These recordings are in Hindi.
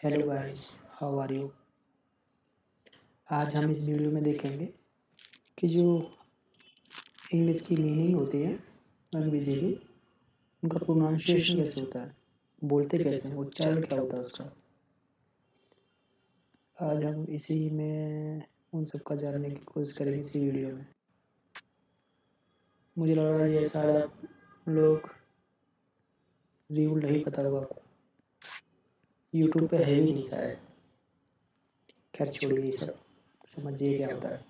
Hello guys, how are you. आज हम इस वीडियो में देखेंगे कि जो इंग्लिश की मीनिंग होती है अंग्रेजी की, उनका प्रोनाउंसिएशन कैसे होता है, बोलते कैसे हैं, उच्चारण क्या होता है उसका। आज हम इसी में उन सब का जानने की कोशिश करेंगे इसी वीडियो में। मुझे लग रहा है ये शायद आप लोग रूल नहीं पता होगा आपको, यूट्यूब पे है भी नहीं शायद। खैर छोड़िए ये सब, समझिए क्या होता है।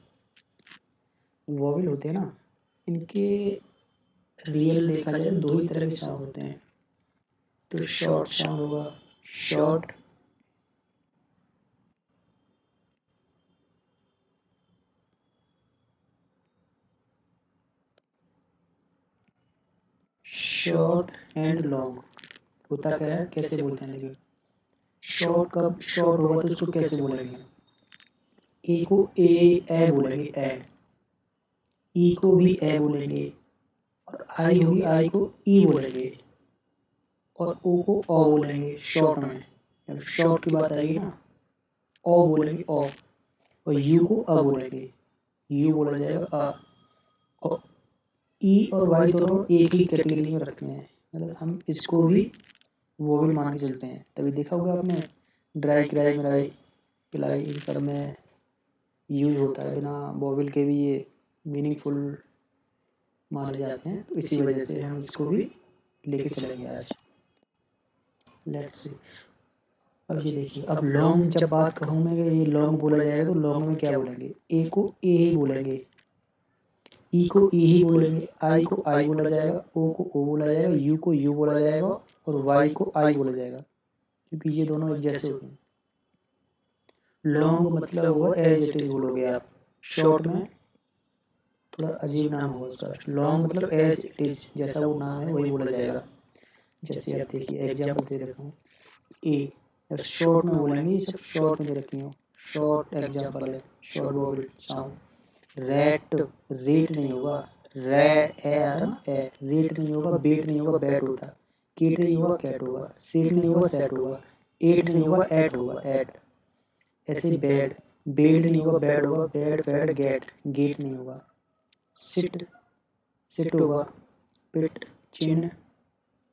वोवेल होते हैं ना, इनके रियल देखा जाए तो दो ही तरह के साउंड होते हैं। तो शॉर्ट साउंड होगा, शॉर्ट, शॉर्ट एंड लॉन्ग। होता क्या है, कैसे बोलते हैं देखिए। शॉर्ट कब शॉर्ट होगा तो उसको कैसे बोलेंगे। ए को ए बोलेंगे, ए। ई को भी ए बोलेंगे, और आई होगी, आई को ई बोलेंगे, और ओ को ओ बोलेंगे शॉर्ट में। जब शॉर्ट की बात आएगी ना, ओ बोलेंगे ओ, और यू को अ बोलेंगे, यू बोला जाएगा अ। और ई और वाई दोनों एक ही कैटेगरी में रखते हैं, मतलब हम इसको भी वोवेल मान के चलते हैं। तभी देखा होगा आपने, ड्राई क्राई मराई पिलाई, इन सब में यूज होता है। बिना वोवेल के भी ये मीनिंगफुल माने जाते हैं, तो इसी वजह से हम इसको भी लेके चलेंगे आज। Let's see. अब ये देखिए, अब लॉन्ग जब बात कहूँ मैं ये लॉन्ग बोला जाएगा तो लॉन्ग में क्या बोलेंगे। ए को ए ही बोलेंगे, ई को ई ही बोलेंगे, आई को आई बोला जाएगा, ओ को ओ बोला जाएगा, यू को यू बोला जाएगा, और वाई को आई बोला जाएगा, क्योंकि ये दोनों एक जैसे होते हैं। लॉन्ग मतलब हुआ एज इट इज बोलोगे आप। शॉर्ट में थोड़ा अजीब नाम होगा उसका। लॉन्ग मतलब एज इट इज, जैसा वो नाम है वही बोला जाएगा। जैसे आप देखिए एग्जाम्पल दे रखा हूँ, ए। शॉर्ट में बोलेंगे, ये सब शॉर्ट में दे रखी हूँ, शॉर्ट एग्जाम्पल है, short vowel sound. Rat, rate नहीं होगा, रे ए आ रहा ना, ए। रेट नहीं होगा, बेट नहीं होगा, बैट होता। केट नहीं होगा, कैट होगा। सेट नहीं होगा, सेट होगा। एट नहीं होगा, एट होगा, एट। ऐसे बेड, बेड नहीं होगा, बेड होगा, बेड बैड गेट, गेट नहीं होगा। सिट, सिट होगा। पिट, चिन,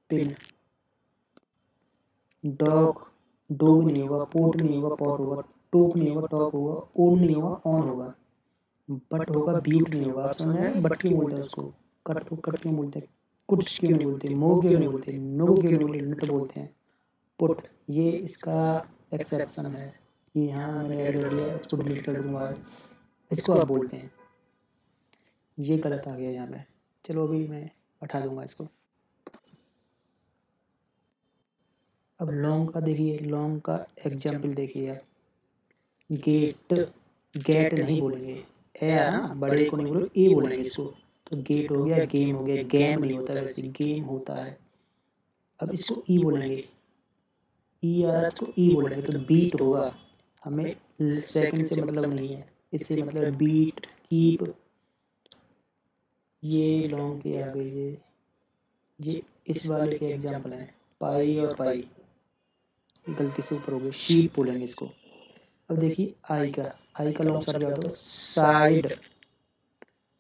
पिन। डॉग, डोग नहीं होगा, पोट नहीं होगा, पॉट होगा। टोक नहीं होगा, टॉक होगा। ओन नहीं होगा, ऑन होगा। बट होगा, ब्यूट नहीं होगा। आप समझ आए, बट क्यों बोलते हैं उसको, कट कट क्यों बोलते हैं, कुट्स क्यों नहीं बोलते, मो क्यों नहीं बोलते, नो क्यों नहीं बोलते, नट बोलते हैं। पुट, ये इसका एक्सेप्शन है, ये यहाँ मैंने ऐड कर लिया, इसको डिलीट कर दूंगा आज। इसको आप बोलते हैं, ये गलत आ गया यहाँ पे। चलो अभी मैं हटा दूंगा इसको। अब लॉन्ग का देखिए, लॉन्ग का एग्जाम्पल देखिए आप। गेट, गेट नहीं बोलेंगे, ए आ रहा ना, बड़े को नहीं बोलोगे, ए बोलेंगे इसको। तो गेट हो गया, गेम हो गया, गेम नहीं होता वैसे, गेम होता है। अब इसको ई बोलेंगे, ई आ रहा है तो ई बोलेंगे, तो बीट होगा। हमें सेकंड से मतलब नहीं है, इससे मतलब बीट, कीप। ये लॉन्ग के आ गए, ये इस वाले के एग्जाम्पल हैं, पाई और पाई। गलती से ऊपर हो गए, शीप बोलेंगे इसको। अब देखिए आई का, आई का लॉन्ग साउंड क्या होता है, साइड,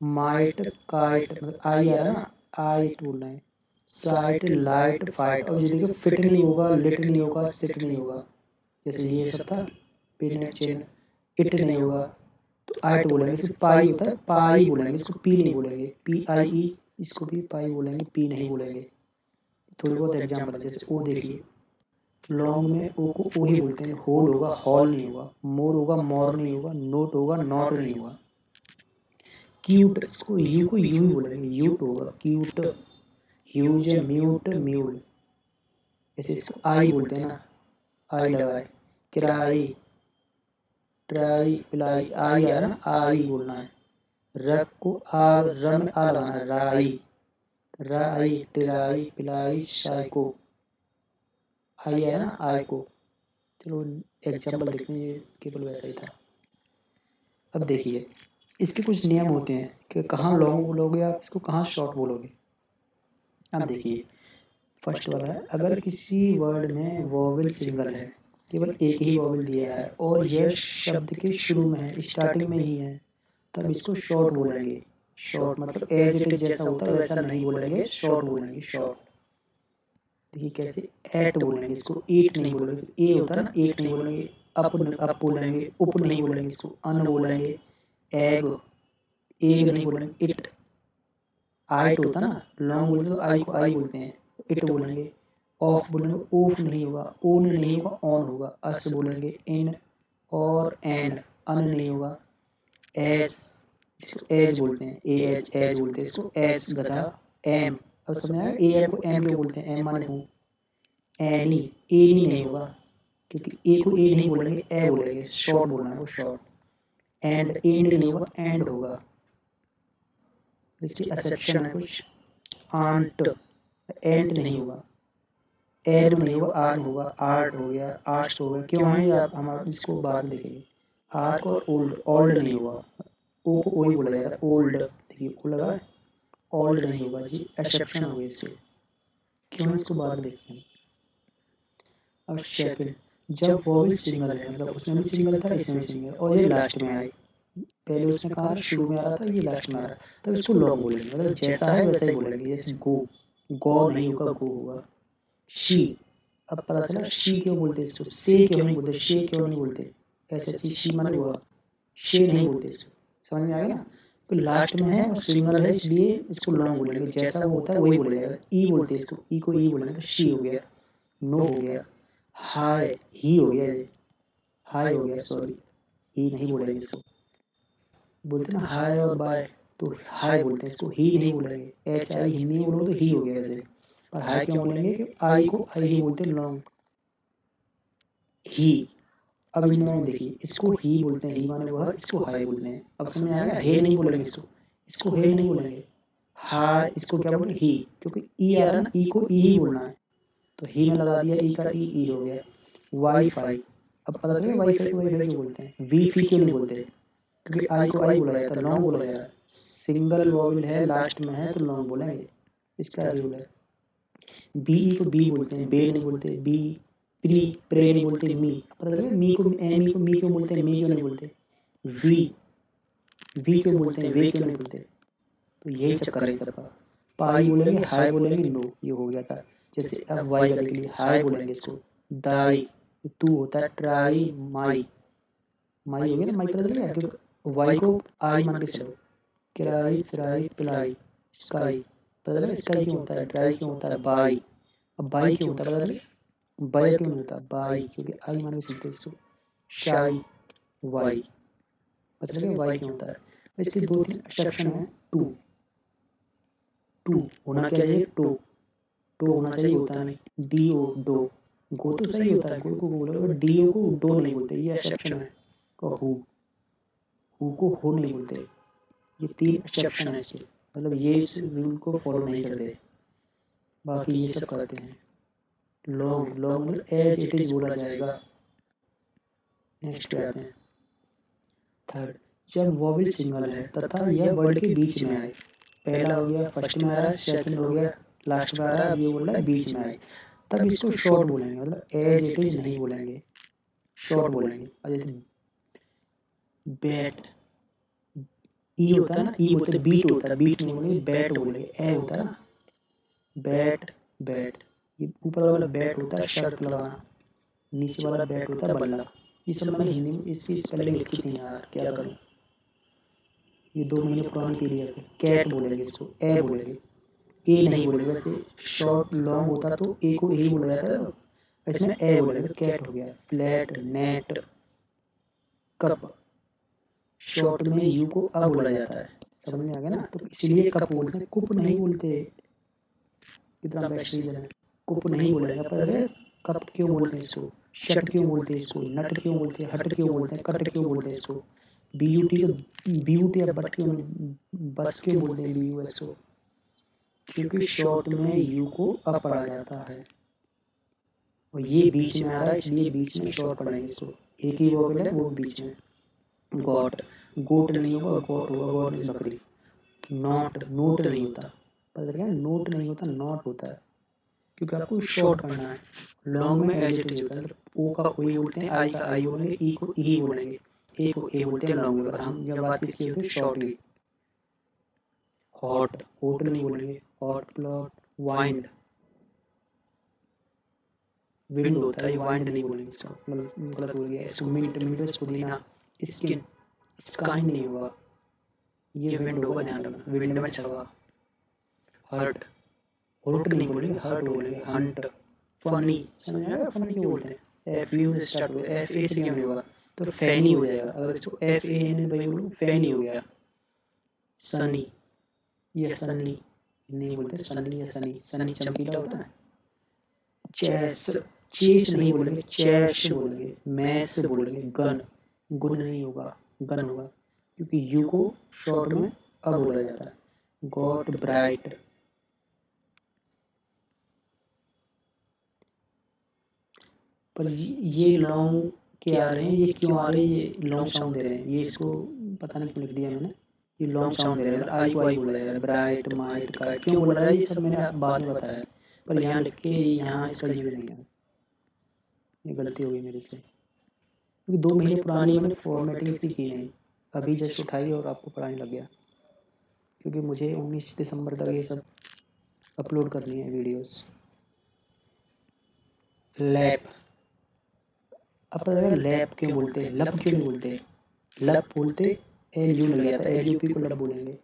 माइट, काइट। मतलब आई आ रहा है ना, आई बोल रहे हैं। Site, light, fight. अब ये देखिए, फिट नहीं होगा, लिट नहीं होगा, सिट नहीं होगा, जैसे ये सब था। पिन, चिन, इट नहीं होगा, तो आइट बोलेंगे। सिर्फ पाई होता है, पाई बोलेंगे इसको, पी नहीं बोलेंगे, पी आई ई, इसको भी पाई बोलेंगे, पी नहीं बोलेंगे। थोड़ी बहुत एग्जाम्पल है, जैसे ओ देखिए, लॉन्ग में ओ को ओ ही बोलते हैं। होल होगा, हॉल नहीं होगा। मोर होगा, मोर नहीं होगा। नोट होगा, नॉट नहीं होगा। क्यूट, इसको यू को यू ही बोलेंगे, यूट होगा, क्यूट। Huge, mute, mule. ऐसे इसको आई बोलते हैं ना, आई लगाए। किराई, ट्राई, पिलाई, आई आ रहा है ना, आई बोलना है। रक को आर, र में आ लगाना है, राई, राई, टिराई, पिलाई, साइको। आई आ रहा है ना, आई को। चलो एग्जाम्पल देखते हैं, ये केवल वैसा ही था। अब देखिए, इसके कुछ नियम होते हैं कि कहाँ लॉन्ग बोलोगे आप इसको, कहाँ शॉर्ट बोलोगे। अब देखिए, फर्स्ट वाला है, अगर किसी वर्ड में वोवेल सिंगल है केवल एक ही वॉवल दिया है और यह शब्द के शुरू में है, स्टार्टिंग में ही है, तब इसको शॉर्ट बोलेंगे। शॉर्ट मतलब एज इट इज जैसा होता है वैसा नहीं बोलेंगे, शॉर्ट बोलेंगे, शॉर्ट। देखिए कैसे, एट बोलेंगे इसको, ईट नहीं बोलेंगे, ए होता है ना, ईट नहीं बोलेंगे, अप बोलेंगे, उप नहीं बोलेंगे इसको, अन बोलेंगे, एग एग नहीं बोलेंगे, इट आइट होता ना, लॉन्ग बोलते तो आई को आई बोलते हैं, इट बोलेंगे। ऑफ बोलेंगे, ऑफ नहीं होगा, ओन नहीं होगा, ऑन होगा। अस बोलेंगे, इन और एंड, अन नहीं होगा। एस, इसको एज बोलते हैं, ए एज, एज बोलते हैं इसको, एस गधा। एम, अब समझ आया ए एम को एम क्यों बोलते हैं, एम माने हूँ। एनी, एनी नहीं होगा क्योंकि ए को ए नहीं बोलेंगे, ए बोलेंगे, शॉर्ट बोलना है वो, शॉर्ट। एंड, एंड नहीं होगा, एंड होगा। इसकी एक्सेप्शन है कुछ, आंट, एंट नहीं होगा, एर्म नहीं होगा, आर्म होगा, आर्ट हो गया, आर्ट्स हो गया। क्यों है ये, आप हम आप इसको बाद में देखेंगे। आर्क और ओल्ड, ओल्ड नहीं होगा, ओ को ओ ही बोला जाता है, ओल्ड, देखिए ओ लगा है, ओल्ड नहीं होगा जी, एक्सेप्शन हो गया इसके। क्यों है इसको बाद में देखेंगे। अब सेकंड, जब वॉवल सिंगल है, मतलब उसमें भी सिंगल था, इसमें भी सिंगल, और ये लास्ट में आए, पहले उसने कहा शुरू में आ रहा था, ये लास्ट में आ रहा, तब इसको लॉन्ग बोलेंगे, मतलब जैसा है वैसा ही बोलेंगे। जैसे गो, गो नहीं होगा, गो होगा। शी, अब पता चला शी क्यों बोलते इसको, से क्यों नहीं बोलते, शे क्यों नहीं बोलते, ऐसे सी शी माने हुआ, शे नहीं बोलते इसको, समझ में आ गया ना। तो लास्ट में है और सिंगल है इसलिए इसको लॉन्ग बोलेंगे, जैसा वो होता है वही बोलेगा। ई बोलते हैं इसको, ई को ई बोलेंगे तो शी हो गया, नो हो गया, हाय ही हो गया, ये हाय हो गया, सॉरी ही नहीं बोलेंगे इसको। बोलते ना हाय और बाय, तो हाय बोलते हैं इसको, ही नहीं बोलेंगे। एच आई हिंदी में बोलोगे तो ही हो गया वैसे, पर हाय क्यों बोलेंगे कि आई को आई ही बोलते हैं, लॉन्ग ही। अब इनमें देखिए, इसको ही बोलते हैं, ही माने वह, इसको हाय बोलते हैं। अब समझ आ गया, हे नहीं बोलेंगे इसको, इसको हे नहीं बोलेंगे, हाय इसको क्या बोलेंगे, ही, क्योंकि ई आ रहा है ना, ई को ई ही बोलना है, तो ही में लगा दिया, ई का ई हो गया। वाईफाई, अब पता चला वाईफाई को वाईफाई क्यों बोलते हैं, वीफी क्यों नहीं बोलते, क्योंकि आई को आई बोला जाता है, लॉन्ग बोला जा रहा है, सिंगल वॉवल है, लास्ट में है तो लॉन्ग बोलेंगे, इसका रूल है। बीई को बी बोलते हैं, बे नहीं बोलते, बी प्री, प्रे नहीं बोलते, मी, पता चला मी को एमी को मी क्यों बोलते हैं, मी क्यों नहीं बोलते, वी क्यों बोलते हैं, वे क्यों नहीं बोलते, तो यही चक्कर है इन सबका। पाई बोलेंगे, हाई बोलेंगे, नो, ये हो गया था। जैसे अब वाई वाले के लिए हाई बोलेंगे इसको, दाई, तू होता है, ट्राई माई, माई हो गया ना, माई पता चल गया, क्योंकि वाई को आई मान के चलो, किराई फिराई पिलाई, स्काई, पता चला स्काई क्यों होता है, ड्राई क्यों होता है, बाई, अब बाई क्यों होता है पता चला, बाई क्यों नहीं होता, बाई, क्योंकि आई मान के चलते इसको, शाई, वाई, पता चल गया वाई क्यों होता है। इसके दो तीन एक्सेप्शन है, टू, टू होना क्या चाहिए, टो, टो होना चाहिए, होता नहीं, डी ओ, डो, गो तो सही होता है, गो को बोलो, डी ओ को डो नहीं बोलते, ये एक्सेप्शन है। और हु को हो नहीं बोलते, ये तीन एक्सेप्शन है इसके, मतलब ये इस रूल को फॉलो नहीं करते, बाकी ये सब करते हैं। लॉन्ग, लॉन्ग मतलब एज इट इज बोला जाएगा। नेक्स्ट पे आते हैं, थर्ड, जब वॉवल सिंगल है तथा यह वर्ड के बीच में आए, पहला हो गया, फर्स्ट में आ रहा है, सेकंड हो गया, लास्ट में आ रहा है, अब ये बोल रहा है बीच में आए, तब इसको शॉर्ट बोलेंगे, मतलब एज इट इज नहीं बोलेंगे, शॉर्ट बोलेंगे। और जैसे बैट, ई होता है ना, ई बोलते बीट होता है, बीट नहीं बोलेंगे, बैट बोलेंगे, ए होता है ना, बैट, बैट, ये ऊपर वाला बैट होता है शर्त लगाना, नीचे वाला बैट होता है बल्ला। ये सब मैंने हिंदी में इसकी स्पेलिंग लिखी थी यार, क्या करूं, ये 2 महीने पुरानी पीडीएफ है। कैट बोलेंगे इसको, ए बोलेंगे, ए नहीं बोलेंगे, वैसे शॉर्ट लॉन्ग होता तो ए को ए ही बोला जाता है, इसमें ए बोलेंगे तो कैट हो गया। फ्लैट, नेट, कप, शॉर्ट में यू को अ बोला जाता है, समझ में आ गया ना, तो इसलिए कप बोलते हैं, कुप नहीं बोलते। कितना बेस्ट रीजन है, कुप नहीं बोलेंगे, पता चले कप क्यों बोलते हैं इसको, शट क्यों बोलते हैं इसको, नट क्यों बोलते हैं, हट क्यों बोलते हैं, कट क्यों बोलते हैं इसको, बीयूटी को ब्यूटी या बट क्यों, बस क्यों बोलते हैं बीयूएस को, क्योंकि शॉर्ट में यू को अ पढ़ा जाता है, और ये बीच में आ रहा है इसलिए बीच में शॉर्ट पढ़ेंगे इसको, एक ही वोवेल है वो बीच में। गॉट, गोट नहीं होगा, गॉट होगा, गॉट मीन्स बकरी। नॉट, नोट नहीं होता, पता चल गया, नोट नहीं होता, नॉट होता है। क्योंकि आपको शॉर्ट पढ़ना है। लॉन्ग में एज इट इज होता है, मतलब ओ का ओ ही बोलते हैं, आई का आई बोलेंगे, ई को ई बोलेंगे, ए को ए बोलते हैं लॉन्ग में। पर हम जब बात किसकी होती है शॉर्ट की। हॉट, हॉट नहीं बोलेंगे, हॉट प्लॉट, वाइंड, विंड होता है, वाइंड नहीं बोलेंगे, इसका गलत हो गया। इसको मिंट, मिंट में पुदीना, स्किन, स्काइन नहीं होगा, ये विंड होगा, ध्यान रखना, विंड में छवा। हर्ट, हर्ट नहीं बोलेंगे, हर्ट बोलेंगे। हंट, फनी, समझ में आया फनी क्यों बोलते हैं, एफ यू से स्टार्ट होगा, एफ ए से क्यों नहीं होगा, तो फैनी हो जाएगा। अगर इसको एफ ए एन एन भाई बोलो फैनी हो गया। सनी या सन्नी नहीं बोलते, सन्नी या सनी, सनी चमकीला होता है। चेस, चेस नहीं बोलेंगे, चैश बोलेंगे। मैस बोलेंगे। गन, गुन नहीं होगा, गन होगा, क्योंकि यू को शॉर्ट में अब बोला जाता है। गॉट ब्राइट, पर ये लॉन्ग के आ रहे हैं, ये क्यों आ रहे हैं, ये लॉन्ग साउंड दे रहे हैं, ये इसको पता नहीं क्यों लिख दिया मैंने, ये लॉन्ग साउंड दे रहे हैं। आई को आई बोला जा रहा है, ब्राइट, माइट, काइट क्यों बोला रहा है, ये सब मैंने बाद में बताया, पर यहाँ लिख के यहाँ इसका यूज नहीं है, ये गलती हो गई मेरी से, क्योंकि 2 महीने पुरानी मैंने फॉर्मेटिंग इसकी की नहीं, अभी जस्ट उठाई और आपको पढ़ाने लग गया, क्योंकि मुझे 19 दिसंबर तक ये सब अपलोड करनी है वीडियोस। लैप, अब पता लगा लैप क्यों बोलते हैं, लप क्यों नहीं बोलते, लप बोलते एल यू लग जाता है, एल यू पी को लप बोलेंगे,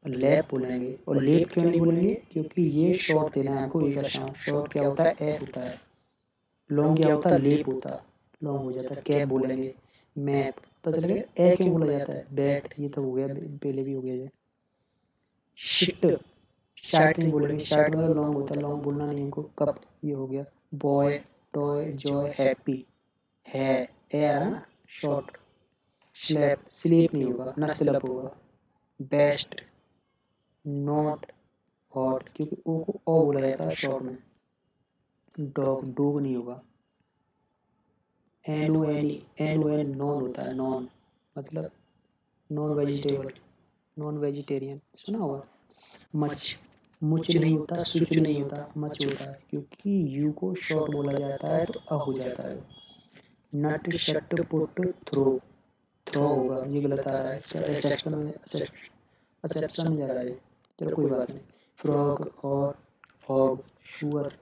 लैप बोलेंगे। और लेप क्यों नहीं बोलेंगे, क्योंकि ये शॉर्ट देना है हमको, एक साउंड शॉर्ट क्या होता है, एफ होता है, लॉन्ग क्या होता है, लेप होता है, लॉन्ग हो जाता है। कैप बोलेंगे। मैप, पता चलेगा ए क्यों बोला जाता है, बैट, ये तो हो गया, पहले भी हो गया है। शिट, शार्ट नहीं बोलेंगे, शार्ट मतलब लॉन्ग होता है, लॉन्ग बोलना नहीं हमको। कप, ये हो गया। बॉय, टॉय, जॉय, हैप्पी, है ए आ रहा ना शॉर्ट। स्लैप, स्लीप नहीं होगा ना, स्लप होगा। बेस्ट, नॉट, हॉट, क्योंकि ओ को ओ बोला जाता है शॉर्ट में। डॉग, डॉग नहीं होगा। N O N E, N O N non होता है, नॉन मतलब नॉन वेजिटेबल, नॉन वेजिटेरियन सुना होगा। मच, मुच नहीं होता, सुच नहीं होता, मच होता है, क्योंकि यू को शॉर्ट बोला जाता है तो अ हो जाता है। नट, शट, पुट, थ्रो, थ्रो होगा, ये गलत आ रहा है, इसका एक्सेप्शन में, एक्सेप्शन में जा रहा है, चलो कोई बात नहीं। Frog, or, hog, sure,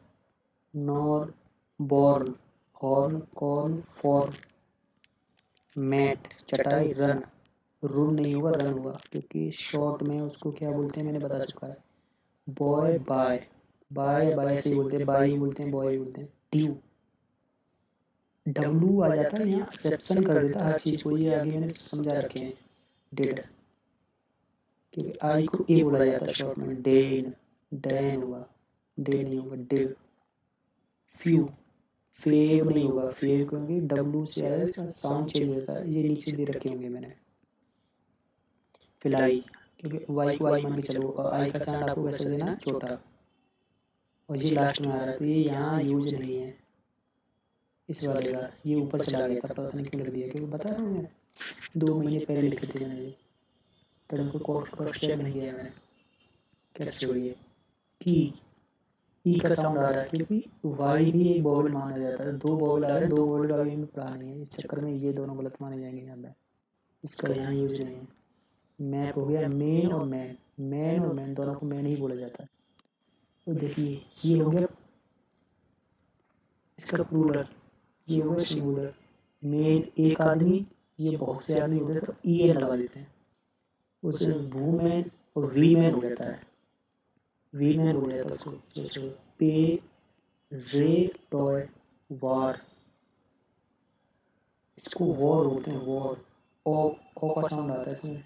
nor, born, horn, corn, fawn, mat, चटाई, रन, रुन नहीं होगा, रन होगा, क्योंकि शॉर्ट में उसको क्या बोलते हैं मैंने बता चुका है। बॉय, बाय, बाय या बाय से ही बोलते हैं, बाय ही बोलते हैं, बॉय ही बोलते हैं। ड्यू, डब्लू आ जाता है यहाँ, एक्सेप्शन कर देता है हर चीज को, ये आगे मैंने समझा रखे हैं। डिड, क्योंकि आई को ए बोला जाता है शॉर्ट में। डेन, डैन होगा, डे नहीं होगा, डिग। फ्यू, फेव नहीं होगा, फेव क्योंकि डब्लू से आया, इसका साउंड चेंज हो जाता है, ये नीचे दे रखे होंगे मैंने। फिलाई, क्योंकि वाई को आई मान के चलो, और आई का साउंड आपको कैसे देना है, छोटा, और ये लास्ट में आ रहा है, तो ये यहाँ यूज नहीं है इस वाले का, ये ऊपर चला गया था, पता नहीं क्यों लिख दिया, क्योंकि बता रहा हूँ मैं 2 महीने पहले लिखे थे मैंने ये, तब इनको क्रॉस चेक नहीं किया मैंने। क्या छोड़िए, की, ई का साउंड आ रहा है, क्योंकि वाई भी एक वोवेल माना जाता है, 2 वोवेल आ रहे हैं, 2 वोवेल का भी हमें पढ़ा नहीं है, इस चक्कर में ये दोनों गलत माने जाएंगे यहाँ पे, इसका यहाँ यूज नहीं है। मैप हो गया, मेन और मैन, मैन और मैन दोनों को मैन ही बोला जाता है। तो देखिए ये हो गया इसका प्लूरल, ये हो गया सिंगुलर। मेन एक आदमी, ये बहुत से आदमी होते हैं तो ई एन लगा देते हैं, उसमें वूमेन और वी मैन हो जाता है, वी मैन बोला जाता है उसको। जैसे पे, रे, टॉय, वार, इसको वॉर बोलते हैं, वॉर, ओ का साउंड आता है इसमें,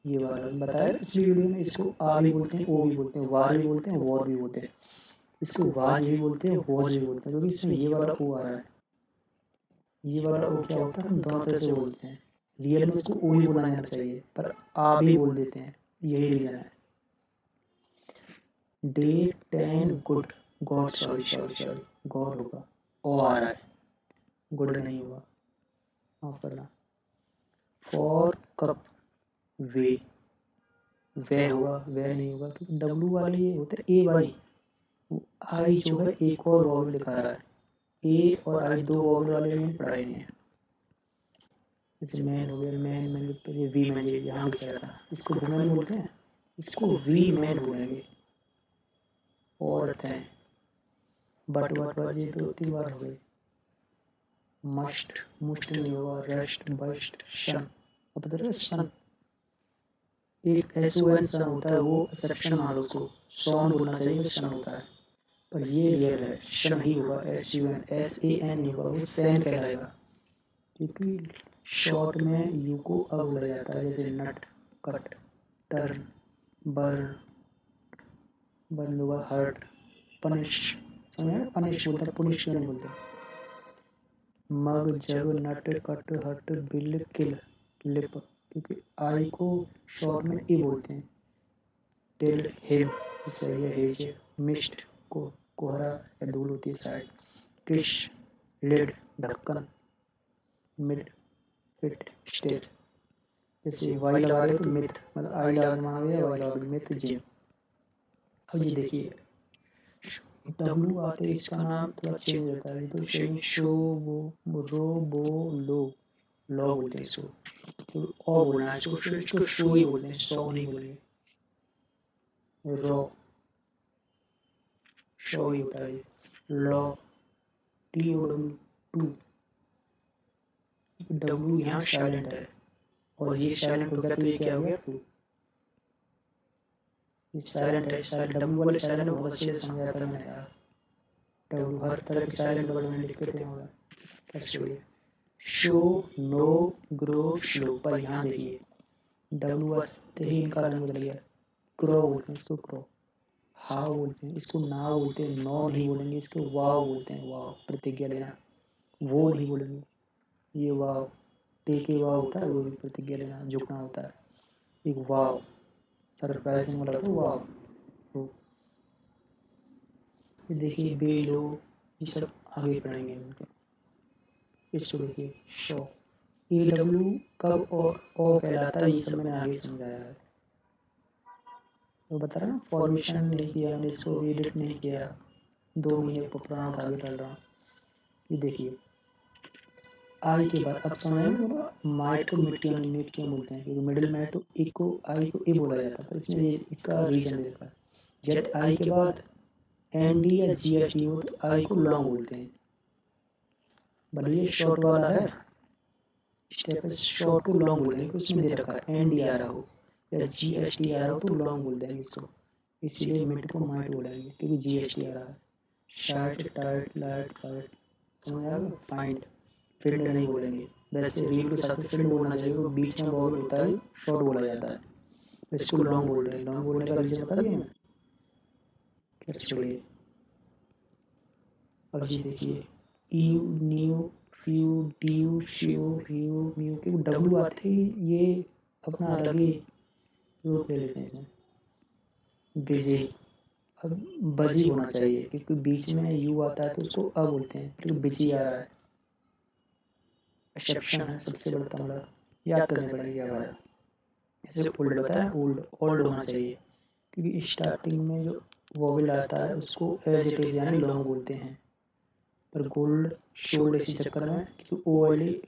ये वाला बताया था पिछली वीडियो में, इसको आ भी बोलते हैं, ओ भी बोलते हैं, वार भी बोलते हैं, वॉर भी बोलते हैं, इसको वाज भी बोलते हैं, वॉज भी बोलते हैं, क्योंकि इसमें ये वाला ओ आ रहा है, ये वाला ओ क्या होता है, हम दोनों तरह से बोलते हैं, रियल में इसको ओ ही बोला जाना चाहिए, पर आ भी बोल देते हैं, यही रीजन है। Day, ten, good, God, sorry sorry sorry, God होगा, ओ आ रहा है, गुड नहीं होगा, माफ करना। फॉर, कप, वे, वे होगा, वे नहीं होगा, क्योंकि डब्लू वाले ये होते ए वाई, आई जो है एक और वॉवल दिखा रहा है, ए और आई दो वॉवल वाले में पढ़ाई नहीं है। जैसे मैन हो गया, मैन मैन पहले वी मैन यहाँ भी कह रहा था, इसको वुमेन बोलते हैं, इसको वी मैन बोलेंगे। औरत है, बट ये 2-3 बार हो गए। मस्ट मुस्ट नहीं होगा, रस्ट बस्ट शन, अब पता है सन, एक SON सन होता है, वो एक्सेप्शन मान लो उसको, सॉन बोलना चाहिए तो शन होता है, पर ये रियल है, शन ही होगा, SUN SAN नहीं होगा, वो सैन कहलाएगा, क्योंकि शॉर्ट में यू को अब बोला जाता है। जैसे नट, कट, टर्न, बर्न, बर्न होगा, हर्ट, पनिश, समझ पनिश बोलते हैं, पुनिश क्यों नहीं बोलते। मग, जग, नट, कट, हट, बिल, किल, लिप, क्योंकि आई को शॉर्ट में ई बोलते हैं। टिल, हिम, सही है, हेज, मिस्ट को कोहरा या धूल होती है साइड, किश, लिड, ढक्कन, मिड, फिट, स्टिल। जैसे वाई लगा रहे हो तो मिथ, मतलब आई लगा मांग या वाई लगा मिथ जिम। अब ये देखिए डब्लू आते इसका नाम थोड़ा चेंज होता है, तो शो वो रो बो लो, लॉ बोलते हैं इसको, तो ओ बोलना है इसको शो ही बोलते हैं, सो नहीं बोलेंगे। रॉ शो ही होता है, लॉ TOW टू, डब्लू यहाँ साइलेंट है और ये साइलेंट हो गया तो ये क्या हो गया टू, ये साइलेंट है, साइलेंट डब्लू वाले साइलेंट बहुत अच्छे से समझाया था मैंने यार, डब्लू हर तरह के साइलेंट वर्ड मैंने लिखे थे वहाँ। खैर छोड़िए, शो, नो, ग्रो, स्लो, पर यहाँ देखिए डब्लू बसते ही इनका रंग बदल गया, क्रो बोलते हैं इसको, क्रो, हाउ बोलते हैं इसको, ना बोलते हैं, नो नहीं बोलेंगे इसको, वाव बोलते हैं, वाव प्रतिज्ञा लेना, वो नहीं बोलेंगे, ये वाव, टेके वाव होता है, वो भी प्रतिज्ञा लेना, झुकना होता है, एक वाव सरप्राइजिंग वाला तो वाव। ये देखिए बे लो, ये सब आगे पढ़ेंगे उनके। इसको देखिए शो, AW कब और ओ कहलाता है, ये सब मैंने आगे समझाया है। तो बता रहा ना फॉर्मेशन नहीं किया मैंने, इसको एडिट नहीं किया, 2 महीने पुराना उठा के डाल रहा हूँ। ये देखिए आई के बाद अब समझ में बोला, माइट को मिट क्यों बोलते हैं, क्योंकि मिडिल में है तो एक को आई को ए बोला जाता है, पर इसमें ये इसका रीजन देखा, जब आई के बाद ND या GST हो तो आई को लॉन्ग बोलते हैं, भले ये शॉर्ट वाला है, स्टेप शॉर्ट को लॉन्ग बोल देंगे, उसमें दे रखा है ND आ रहा हो या GST आ रहा हो तो लॉन्ग बोल देंगे इसको, इसीलिए मिड को माइट बोलेंगे क्योंकि GST आ रहा है। शार्ट, टाइट, लाइट, फाइट, समझ आ गया, फाइंड, फिंड नहीं बोलेंगे, वैसे रीड के साथ फिंड बोलना चाहिए, वो बीच में वॉवल होता है शॉर्ट बोला जाता है, इसको लॉन्ग बोल रहे हैं, लॉन्ग बोलने का रीजन बता दिया मैं। खैर छोड़िए, अब ये देखिए you, new, few, due, श्यू, view, mu, क्योंकि डब्लू आते ही ये अपना अलग ही रूप ले लेते हैं। बिजी, अब बजी होना चाहिए क्योंकि बीच में यू आता है तो उसको अ बोलते हैं, क्योंकि बिजी आ रहा है, एक्सेप्शन है सबसे बड़ा तमड़ा, याद करने पड़ेंगे क्या फायदा। जैसे ओल्ड बताया, ओल्ड ओल्ड होना चाहिए क्योंकि स्टार्टिंग में जो वोवेल आता है उसको एज इट इज यानी लॉन्ग बोलते हैं, पर गोल्ड शोल्ड इसी चक्कर में क्योंकि ओ वाली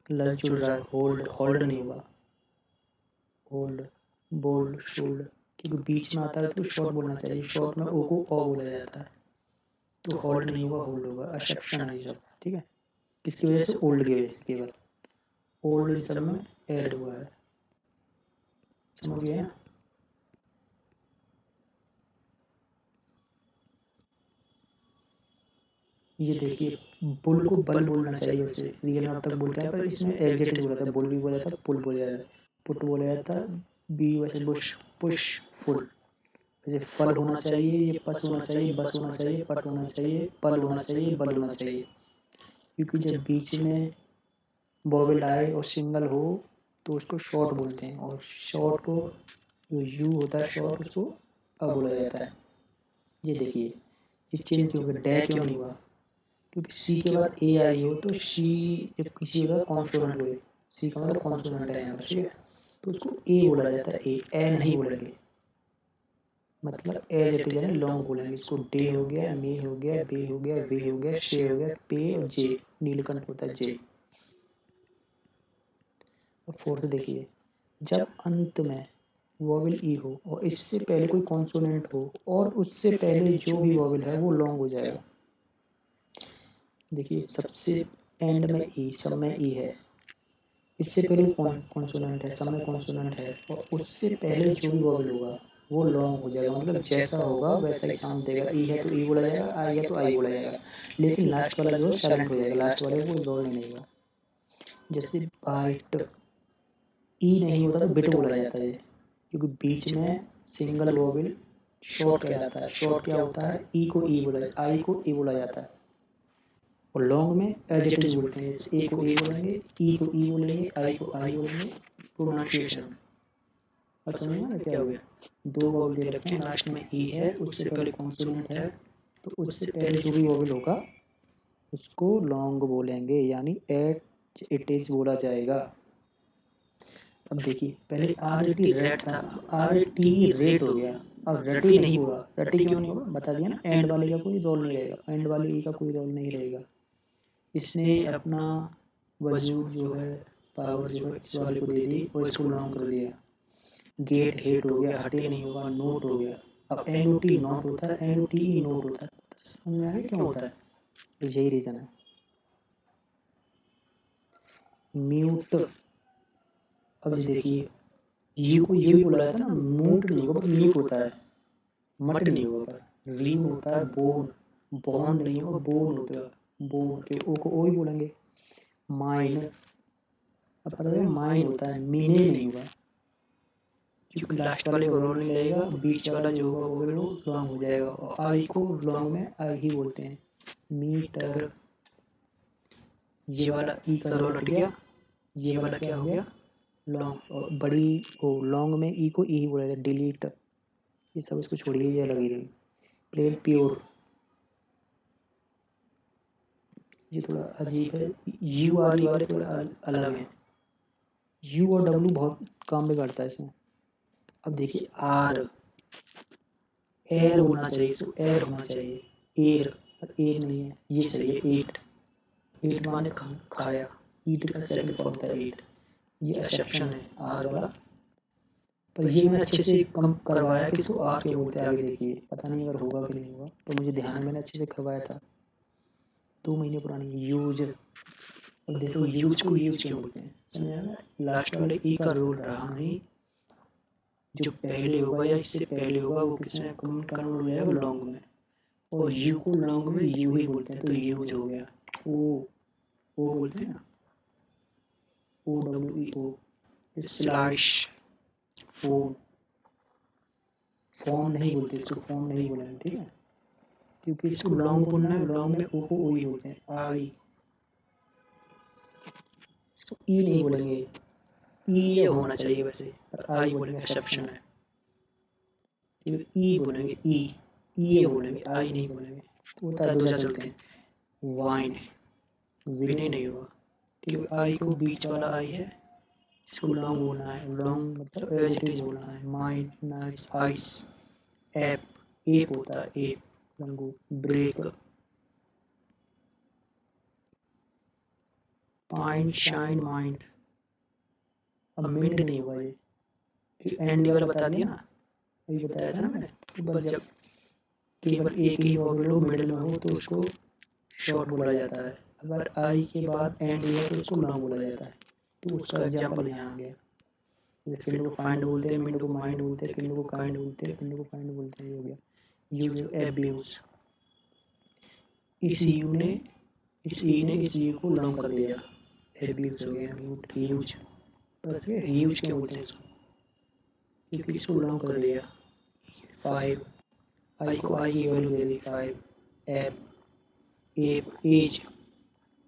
लंच जुड़ रहा है, होल्ड होल्ड नहीं होगा, होल्ड, बोल्ड, शोल्ड, क्योंकि बीच में आता है तो शॉर्ट बोलना चाहिए, शॉर्ट में ओ को ओ बोला जाता है, तो होल्ड नहीं होगा, होल्ड होगा, एक्सेप्शन है ये सब, ठीक है, किसकी वजह से, ओल्ड की वजह से, केवल ओल्ड इन सब में ऐड हुआ है, समझ गए ना। ये देखिए बुल को बल बोलना चाहिए, वैसे रियल में अब तक बोलते हैं, पर इसमें एग्जेक्टिव बोला था, बुल भी बोला था, पुल बोला जाता, पुट बोला जाता, बी वैसे बुश, पुश, फुल, वैसे फल होना चाहिए, ये पस होना चाहिए, बस होना चाहिए, पट होना चाहिए, पल होना चाहिए, बल होना चाहिए, क्योंकि जब बीच में वोवेल आए और सिंगल हो तो उसको शॉर्ट बोलते हैं, और शॉर्ट को जो यू होता है शॉर्ट उसको अब बोला जाता है। ये देखिए ये चेंज क्यों हो गया, डै क्यों नहीं हुआ, क्योंकि सी के बाद ए आई हो तो सी जब किसी होगा कॉन्सोनेंट हुए, सी का मतलब कॉन्सोनेंट है यहाँ पर, ठीक है, तो उसको ए बोला जाता है, ए नहीं बोलेंगे, मतलब एज इट इज यानी लॉन्ग बोलेंगे इसको। डे हो गया, मे हो गया, बे हो गया, वे हो गया, शे हो गया, पे और जे, नीलकंठ होता है जे। अब फोर्थ देखिए, जब अंत में वॉवेल ई हो और इससे पहले कोई कॉन्सोनेंट हो और उससे पहले जो भी वॉवेल है वो लॉन्ग हो जाएगा। देखिए सबसे एंड में ई, सब में ई है, इससे पहले कॉन्सोनेंट है, सब में कॉन्सोनेंट है, और उससे पहले जो भी वॉवेल होगा वो लॉन्ग हो जाएगा। मतलब जैसा होगा वैसा ही साउंड देगा। ई है तो ई बोला जाएगा, आई है तो आई बोला जाएगा, लेकिन लास्ट वाला जो है साइलेंट हो जाएगा, लास्ट वाले को कोई वॉवेल नहीं होगा। जैसे बाइट, ई नहीं होता तो बिट बोला जाता है, क्योंकि बीच में सिंगल वॉवेल शॉर्ट कहलाता है। शॉर्ट क्या होता है, ई को ई बोला, आई को ई बोला जाता है, और लॉन्ग में एज इट इज बोलते हैं। जैसे ए को ए बोलेंगे, ई को ई बोलेंगे, आई को आई बोलेंगे, प्रोनाउंसिएशन में। और समझ में क्या हो गया, दो वॉवेल दे रखे हैं, लास्ट में ई है, उससे पहले कॉन्सोनेंट है, तो उससे पहले जो भी वॉवेल होगा उसको लॉन्ग बोलेंगे, यानी एज इट इज बोला जाएगा। अब देखिए पहले आर ए टी रेट था, अब आर ए टी रेट हो गया। अब रटी नहीं होगा, रटी क्यों नहीं होगा बता दिया ना, एंड वाले का कोई रोल नहीं रहेगा, एंड वाले ई का कोई रोल नहीं रहेगा। इसने अपना वजूद जो है, पावर जो है इस वाले को दे दी और इसको लॉन्ग कर दिया। गेट हेट हो गया, हटे नहीं होगा, नोट हो गया। अब एन ओ टी नॉट होता है, N O T E note होता है। समझ में आ गया क्यों होता है, यही रीजन है। म्यूट, अब ये देखिए यू को यू ही बोला जाता है ना, मूट नहीं होगा पर म्यूट होता है, मट नहीं होगा पर। रीन होता है बोन, बॉन नहीं होगा बोन होता है, बोन के ओ को ओ ही बोलेंगे। माइन, अब पता है माइन होता है, मिने नहीं होगा, क्योंकि लास्ट वाले को रोल नहीं लगेगा, बीच वाला जो होगा वो भी लॉन्ग हो जाएगा, और आई को लॉन्ग में आई ही बोलते हैं। मीटर, ये वाला ई का रोल हट गया, ये वाला क्या हो गया लॉन्ग, और बड़ी ओ लॉन्ग में ई को ई ही बोला जाता है। डिलीट, ये सब इसको छोड़िए, ये अलग ही रही। प्लेन प्योर, ये थोड़ा अजीब है, यू आर ई वाले थोड़ा अलग हैं, यू और डब्लू बहुत काम बिगाड़ता है इसमें। अब देखिए आर, एयर बोलना चाहिए इसको, एयर होना चाहिए, एयर, एयर नहीं है, ये सही है। एट, एट माने खाया, ईट का सेकंड फॉर्म होता है एट, ये एक्सेप्शन है आर वाला। पर ये मैंने अच्छे से कम करवाया कि इसको आर क्यों बोलते हैं, आगे देखिए, पता नहीं अगर होगा कि नहीं होगा, तो मुझे ध्यान है, मैंने अच्छे से करवाया था, 2 महीने पुरानी। यूज, अब देखो यूज को यूज क्यों बोलते हैं, समझ आया, लास्ट वाले ई का रोल रहा नहीं, जो पहले होगा या इससे पहले होगा वो किसमें कन्वर्ट हो जाएगा, लॉन्ग में, और यू को लॉन्ग में यू ही बोलते हैं, तो यूज हो गया। ओ बोलते हैं ना, ओ डब्ल्यू ई ओ। स्लैश, फोन, फॉर्म नहीं बोलते इसको, फॉर्म नहीं बोलेंगे, ठीक है, क्योंकि इसको लॉन्ग बोलना है, लॉन्ग में ओ को ओ ही बोलते हैं। आई, इसको ई नहीं बोलेंगे, ई ये होना चाहिए वैसे, पर आई बोलेंगे, एक्सेप्शन है, ई बोलेंगे, ई ये बोलेंगे, आई नहीं बोलेंगे, तो होता है दो चार चलते हैं। वाइन, विनय नहीं होगा, क्योंकि आई को बीच वाला आई है, इसको लॉन्ग बोलना है, लॉन्ग मतलब एज इट इज बोलना है। Mine, nice, ice, ape, ape होता है, एप, लंगू, ब्रेक, पाइन, शाइन, माइंड। अब मिंड नहीं होगा ये, कि एंड वाला बता दिया ना, अभी बताया था ना मैंने, ऊपर जब केवल एक ही वॉवेल हो मिडिल में हो तो उसको शॉर्ट बोला जाता है, अगर आई के बाद एंड हुआ तो उसको लॉन्ग बोला जाता है। तो उसका एग्जाम्पल यहाँ आ गया, जैसे फिंड को फाइंड बोलते हैं, मिंड को माइंड बोलते हैं, किंड को काइंड बोलते हैं, फिंड को फाइंड बोलते हैं, ये हो गया। यूज, एब्यूज, इस यू ने, इस ई ने इस यू को लॉन्ग कर दिया, एब्यूज हो गया। म्यूट, ह्यूज, ह्यूज क्यों बोलते हैं इसको, क्योंकि इसको लॉन्ग कर दिया। 5, आई को आई की वैल्यू दे दी 5। एप, एप, एज,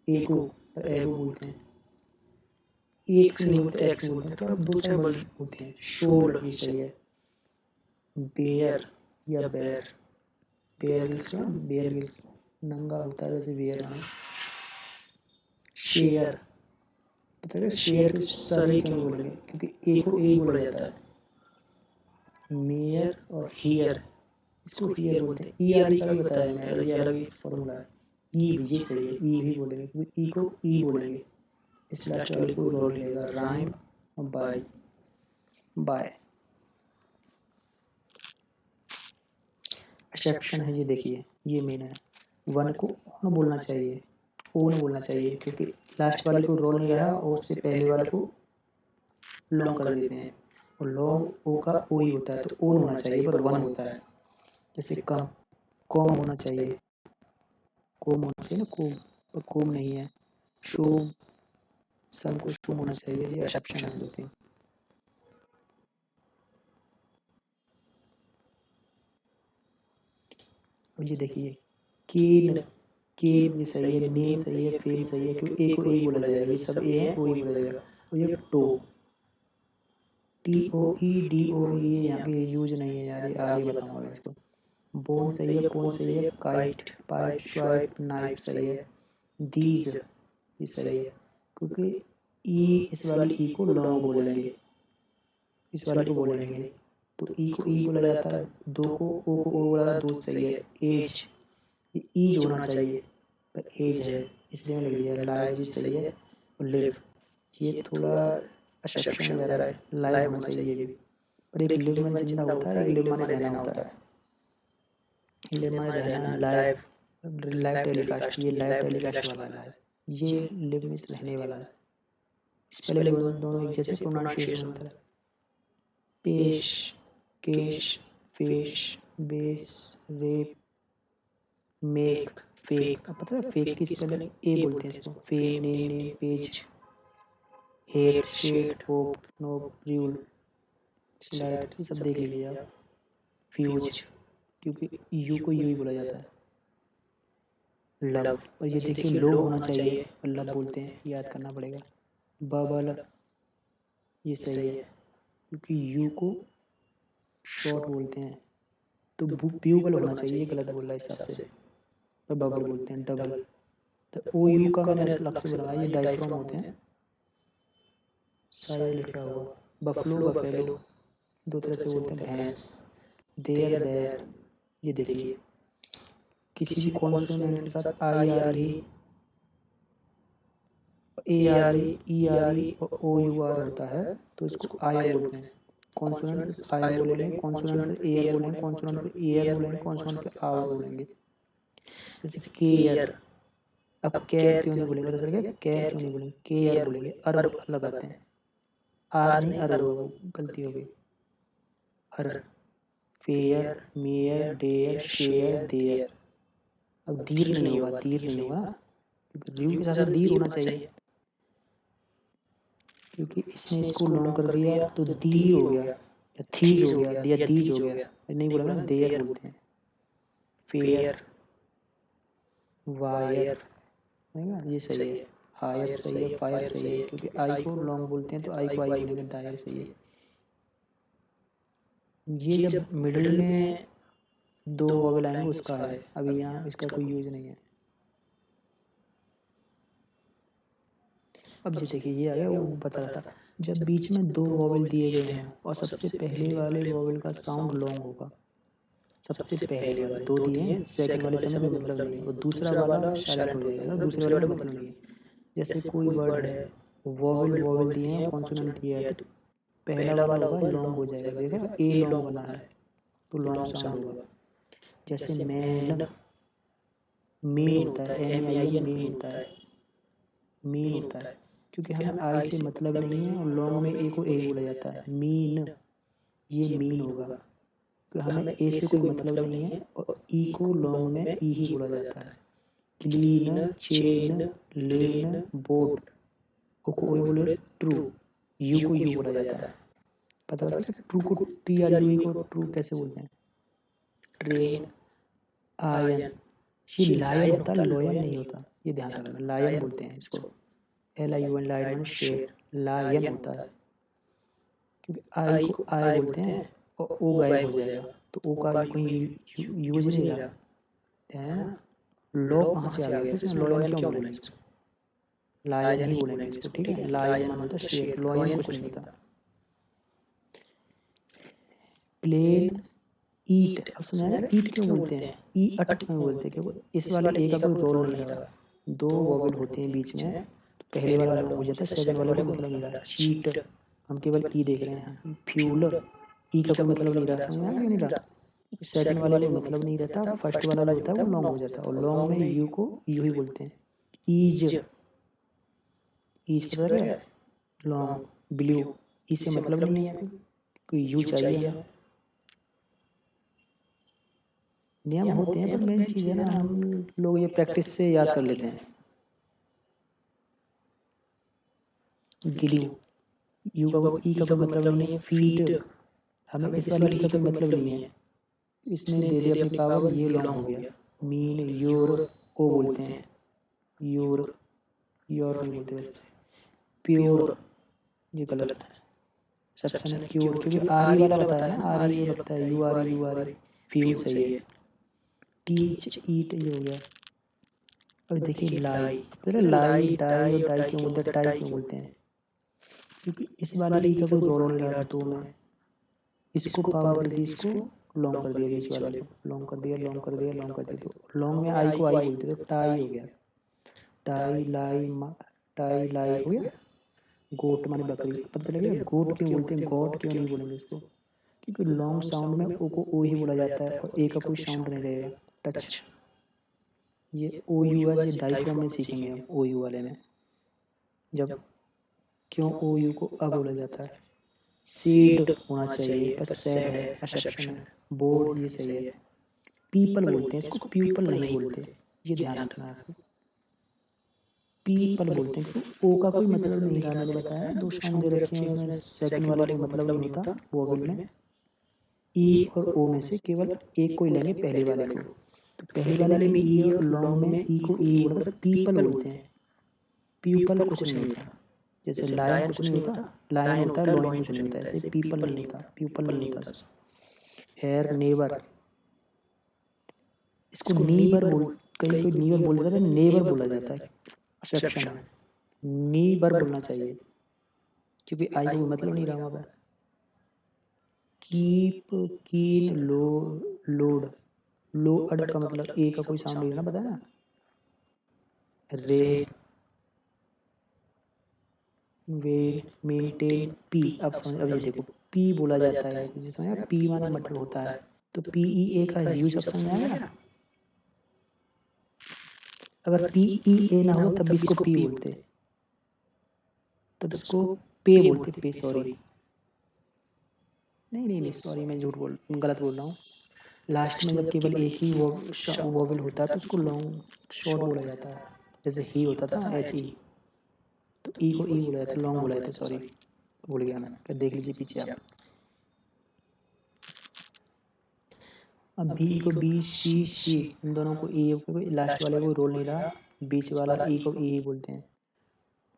एको, एगो बोलते हैं, एक्स नहीं बोलते, एक्स बोलते हैं, थोड़ा दो चार वर्ड बोलते हैं। शोल, ये सही है। बेयर या बेर, बेयर गिल्स ना, बेयर गिल्स नंगा होता है वैसे बेयर नहीं। शेयर, पता है शेयर के सर ही क्यों नहीं बोलेंगे, क्योंकि ए को ए ही बोला जाता है। मेयर और हियर, इसको हियर बोलते हैं। ई आर ई का भी बताया मैंने, ये अलग ही फॉर्मूला है। ई भी, ये सही है, ई भी बोलेंगे क्योंकि ई को ई बोलेंगे, इस लास्ट वाले कोई रोल नहीं रहेगा। राइम और बाय, बाय एक्सेप्शन है। ये देखिए, ये मेन है। वन को ऑन बोलना चाहिए, ओन बोलना चाहिए, क्योंकि लास्ट वाले को रोल नहीं रहा और उससे पहले वाले को लॉन्ग कर देते हैं, और लॉन्ग ओ का ओ ही होता है, तो ओन होना चाहिए पर वन होता है। जैसे कम, कॉम होना चाहिए, कोम होना चाहिए ना, कोम, पर कोम नहीं है। शोम, सम को शोम होना चाहिए। ये एक्सेप्शन है 2-3। अब ये देखिए, केन, केन ये सही है, नेम सही है, फेम सही है, क्योंकि ए को ए ही बोला जाएगा, ये सब ए है, ओ ही बोला जाएगा। और ये toe, T O E D O, ये यहाँ के यूज नहीं है यार, ये आगे बताऊंगा मैं इसको। बोन सही है, पोन सही है, काइट, पाइप, स्वाइप, नाइफ सही है। दीज ये सही है, क्योंकि ई, इस वाली ई को लॉन्ग बोलेंगे, इस वाली को बोलेंगे नहीं, तो ई को ई बोला जाता है, दो को ओ बोला जाता है, दो सही है। एज, ये ईज होना चाहिए पर एज है, इसलिए मैं लिख दिया। लाइव जी सही है, और लिव ये थोड़ा एक्सेप्शन में जा रहा है, लाइव होना चाहिए ये भी। पर एक लिव माने जिंदा होता है, एक लिव माने रहना होता है। लिव माने रहना, लाइव, लाइव टेलीकास्ट, ये लाइव टेलीकास्ट वाला लाइव, ये लिव में रहने वाला है। स्पेलिंग दोनों एक जैसे, प्रोनाउंसिएशन अंतर है। Pace, case, face, base, rape, make, fake. अब पता है फेक की स्पेलिंग ए बोलते हैं इसको। Fame, name, name, page, hate, shade, hope, nope, rule, slide, ये सब देख लीजिए आप। फ्यूज, क्योंकि यू को यू ही बोला जाता है। लव, और ये देखिए लो होना चाहिए और लव बोलते हैं, याद करना पड़ेगा। बबल, ये सही है, क्योंकि यू को शॉर्ट बोलते हैं, तो ब्यूगल होना चाहिए, गलत बोल रहा है इस हिसाब से, पर बबल बोलते हैं। डबल, तो ओ यू का मैंने अलग से बनाया, ये डाइफ्राम होते हैं, शायद लिखा हुआ। बफलो, बफेलो, दो तरह से बोलते हैं, भैंस। देयर, देयर, ये देखिए किसी भी कॉन्सोनेंट के साथ I R E, A R E R E और ओ यू आर होता है, तो इसको आयर बोलते हैं। कॉन्सोनेंट पे आयर बोलेंगे, कॉन्सोनेंट पे एयर बोलेंगे, कॉन्सोनेंट पे एयर बोलेंगे, कॉन्सोनेंट पे आवर बोलेंगे। जैसे केयर, अब केयर क्यों नहीं बोलेंगे, पता चल गया, केयर क्यों नहीं बोलेंगे, केयर बोलेंगे, अर लगाते हैं, आर नहीं अर होगा, वो गलती हो गई। Air, fair, mayor, dare, share, there. अब दीर नहीं होगा, दीर नहीं होगा ना, क्योंकि रिव के साथ साथ दीर होना चाहिए, क्योंकि इसने इसको लॉन्ग कर दिया तो दी हो गया, या थीज हो गया, या दीज हो गया, नहीं बोलेंगे ना, देयर बोलते हैं। फेयर, वायर, ये सही है। हायर सही है, फायर सही है, क्योंकि आई को लॉन्ग बोलते हैं तो आई को आई बोलेंगे। डायर सही है। ये जब मिडिल में दो वॉवेल आएंगे उसका है, अभी यहाँ इसका कोई यूज नहीं है। अब जी देखिए, ये आ गया, वो बता रहा था, जब बीच में दो वॉवेल दिए गए हों और सबसे पहले वाले वॉवेल का साउंड लॉन्ग होगा, सबसे पहले वाले दो दिए हैं, सेकंड वाले से हमें कोई मतलब नहीं है, और दूसरा वाला साइलेंट हो जाएगा, दूसरे वाले को मतलब नहीं है। जैसे कोई वर्ड है, वॉवेल वॉवेल दिए हैं, कॉन्सोनेंट दिया है, तो पहला वाला होगा लॉन्ग हो जाएगा, देखा ना, ए लॉन्ग बना है तो लॉन्ग साउंड होगा। जैसे मैन, मेन होता है, M A I N, main होता है, मेन होता है, क्योंकि हमें आई से मतलब नहीं है, और लॉन्ग में ए को ए ही बोला जाता है। मीन, ये मीन होगा, क्योंकि हमें ए से कोई मतलब नहीं है, और ई को लॉन्ग में ई ही बोला जाता है। क्लीन, चेन, लेन, बोट, ओ को ओ बोले ट्रू, यू को यू बोला जाता है। पता है ट्रू को टी आर यू ई को ट्रू कैसे बोलते हैं। ट्रेन, आयन, ये लायन होता है, लॉयन नहीं होता, ये ध्यान रखना, लायन बोलते हैं इसको। L I U N, lion माने शेर, लायन होता है, क्योंकि आई को आई बोलते हैं और ओ गायब हो जाएगा, तो ओ का कहीं यूज नहीं रहा है ना। लॉ कहाँ से आ गया फिर इसमें, लॉयन क्यों बोलेंगे इसको, लायन ही बोलेंगे इसको, ठीक है। लायन माने होता है शेर, लॉयन कुछ नहीं होता। प्लेन ईट। अब समझ आएगा ईट क्यों बोलते हैं, ई अट क्यों बोलते हैं, क्योंकि इस वाले ए का कोई रोल नहीं रहा, दो वॉवेल होते हैं बीच में, तो पहले वाला लॉन्ग हो जाता है, सेकंड वाले को मतलब नहीं रहा। चीट हम केवल ई देख रहे हैं। फ्यूल ई का कोई मतलब नहीं रहा, समझ में आया क्यों नहीं रहा, सेकंड वाले को मतलब नहीं रहता, फर्स्ट वाला जो होता है वो लॉन्ग हो जाता है। और लॉन्ग में यू को यू ही बोलते हैं। ईज, ईज पता क्या, लॉन्ग। ब्लू इससे मतलब नहीं है, कोई यू चाहिए हमें। नियम होते हैं पर मेन चीज़ है ना, हम लोग ये प्रैक्टिस से याद कर लेते हैं। ग्लू, यू का कोई ई का कोई मतलब नहीं है। फीड, हमें इस वाले ई का कोई मतलब नहीं है, इसने दे दिया अपनी पावर, ये लॉन्ग हो गया। मीन योर ओ बोलते हैं, योर योर नहीं बोलते वैसे। प्योर ये गलत है, एक्सेप्शन है क्योर, क्योंकि आर ई वाला बताया ना, आर ई ये लगता है, यू आर ई। फ्यूल सही है। टीच ईट ये हो गया। अब देखिए लाई, तो लाई डाई और डाई क्यों बोलते हैं, टाई क्यों बोलते हैं, क्योंकि इस वाले ई का कोई रोल नहीं रहा दो में, इसको पावर दे दी, इसको लॉन्ग कर दिया, बीच वाले को लॉन्ग कर दिया, लॉन्ग कर दिया, लॉन्ग कर दिया, तो लॉन्ग में आई को आई बोलते, तो टाई हो गया। टाई लाई टाई लाई हो गया। गोट माने बकरी, पता चल गया। गोट क्यों बोलते हैं, गॉड क्यों नहीं बोलेंगे इसको, क्योंकि लॉन्ग साउंड में ओ को ओ ही बोला जाता है और ए का कोई साउंड नहीं रहेगा। टच, ये ओ यू एस, ये डाइफ्रॉम में सीखेंगे हम, ओ यू वाले में, जब क्यों ओ यू को अ बोला जाता है। सीड होना चाहिए पर सैड है, एक्सेप्शन है। बोर्ड ये सही है। पीपल बोलते हैं इसको, प्यूपल नहीं बोलते, ये ध्यान रखना है आपको। पीपल बोलते हैं क्योंकि ओ का कोई मतलब नहीं रहा, मैंने बताया दो साउंड दे रखे हैं उसमें, सेकंड वाले को मतलब नहीं होता वोवेल में। ई और ओ में से केवल एक को ही लेंगे, पहले वाले को, तो पहले वाले में ई और लॉन्ग में ई को ई बोला था, तो पीपल बोलते हैं। प्यूपल कुछ नहीं होता, जैसे लायन कुछ नहीं होता, लायन होता है, लॉइन कुछ नहीं होता, ऐसे पीपल नहीं होता, प्यूपल नहीं होता। हेयर नेबर, इसको नीबर बोल, कहीं कोई नीबर बोल देता है, नेबर बोला जाता है, एक्सेप्शन है। नीबर बोलना चाहिए क्योंकि आई को मतलब नहीं रहा वहाँ पे। कीप कीन लो लोड, लोअड का मतलब ए का कोई साउंड नहीं ना, पता है ना। रेन वेन मेंटेन पी, अब समझ, अब ये देखो पी बोला जाता है, जिसमें पी माने मटर होता है, तो पी ई ए का यूज अब समझ में आएगा ना। अगर पी ई ए ना होता तब भी इसको पी बोलते, तब इसको पे बोलते, पे सॉरी, नहीं सॉरी, मैं झूठ बोल गलत बोल रहा हूँ। लास्ट में जब केवल एक ही वोवेल होता है तो उसको लॉन्ग शॉर्ट बोला जाता है, जैसे ही होता था एच ई, तो ई को ई बोला जाता है, लॉन्ग बोला जाता है, सॉरी भूल गया मैं, क्या देख लीजिए पीछे आप। अब बी को बी सी शी, इन दोनों को ई को, लास्ट वाले को रोल नहीं रहा, बीच वाला ई को ई ही बोलते हैं।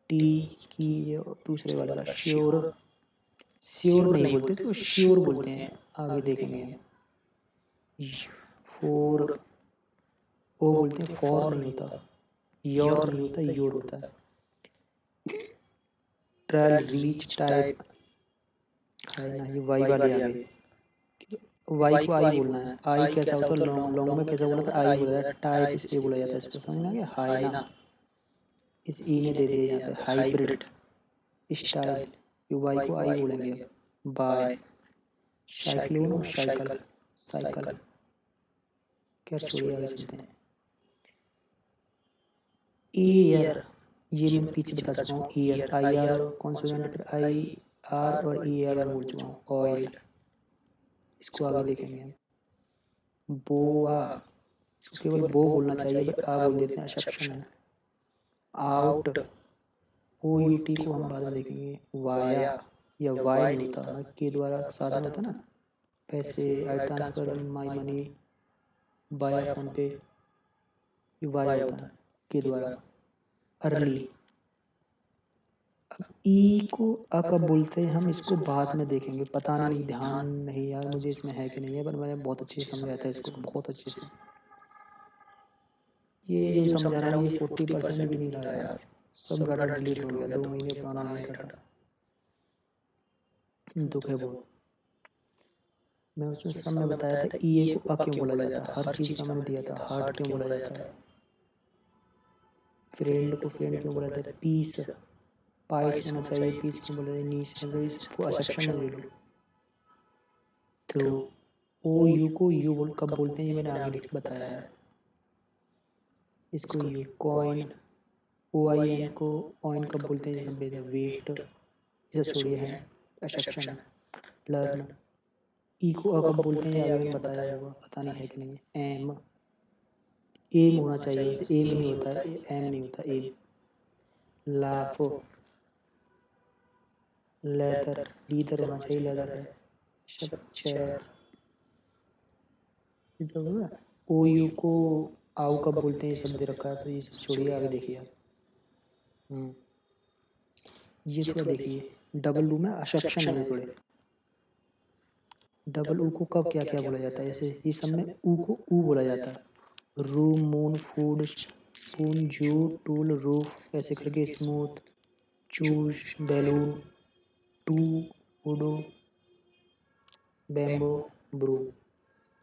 टी की दूसरे वाले का श्योर, श्योर नहीं बोलते इसको, श्योर बोलते हैं, आगे देखेंगे हम। फोर ओ बोलते हैं, फॉर नहीं होता, योर नहीं होता, योर होता है। ट्रायल रीच टाइप, है ना, ये वाई वाले आ गए, वाई को आई बोलना है। आई कैसा होता है, लॉन्ग, लॉन्ग में कैसा बोला था, आई बोला जाता है, टाइप इसलिए बोला जाता है, इसको समझ में आ गया। हाई ना, इस ई ने दे दिया यहाँ पे, हाइब्रिड स्टाइल, ये वाई को आई बोलेंगे अब। बाय, साइक्लोन और साइकिल, साइकिल, क्या छोड़िए आगे चलते हैं। ईयर, ये मैं पीछे बता चुका हूँ, ईयर आई आर और कॉन्सोनेंट फिर आई आर और ई आर बोल चुका हूँ। ऑयल, इसको आगे देखेंगे हम। बोआ, इसको केवल बो बोलना चाहिए पर आ बोल देते हैं, एक्सेप्शन है। आउट, ओ यू टी को हम बाद में देखेंगे। वाया, या वाई नहीं होता, हमारे के द्वारा साधन होता है ना, पैसे, आई ट्रांसफर माई मनी बाया फोन पे, ये वाया होता है के द्वारा। अर्ली, अब ई को अ कब बोलते हैं हम, इसको बाद में देखेंगे, पता नहीं, ध्यान नहीं यार मुझे इसमें है कि नहीं है, पर मैंने बहुत अच्छे से समझाया था इसको, बहुत अच्छे से। ये जो समझा रहा हूँ ये 40% भी नहीं रहा यार, सब डाटा डिलीट हो गया, 2 महीने पुराना है डाटा, दुख है बहुत। मैं उसमें सब में बताया था ई ए को अ क्यों बोला जाता है, हर चीज़ का मैंने दिया था। हार्ट क्यों बोला जाता है, फ्रेंड को फ्रेंड क्यों बोला जाता है, पीस पाइस होना चाहिए, पीस क्यों बोला जाता है, नीस, मतलब ये सबको एक्सेप्शन में ले लो। थ्रू, ओ यू को यू बोल कब बोलते हैं ये मैंने आगे लिख बताया है। इसको U, coin, O I N को ऑइन कब बोलते हैं, जैसे वेट, ये सब छोड़िए है, एक्सेप्शन है। लर्न, ई को अ कब बोलते हैं ये आगे मैंने बताया होगा, पता नहीं है कि नहीं है। एम, एम होना चाहिए, वैसे एम ही होता है, एम नहीं होता, एम। लाफ, लेदर, लीदर होना चाहिए, लेदर है। सब चेयर, ओ यू को आओ कब बोलते हैं ये सब दे रखा है, पर ये सब छोड़िए, आगे देखिए आप। ये थोड़ा देखिए, डबल ऊ में एक्सेप्शन है ये थोड़े। डबल ऊ को कब क्या क्या बोला जाता है, जैसे ये सब में ऊ को ऊ बोला जाता है। Room, moon, food, spoon, zoo, tool, roof, ऐसे करके स्मूथ, चूज, बैलून, टू, वुडो, बैम्बो, ब्रू,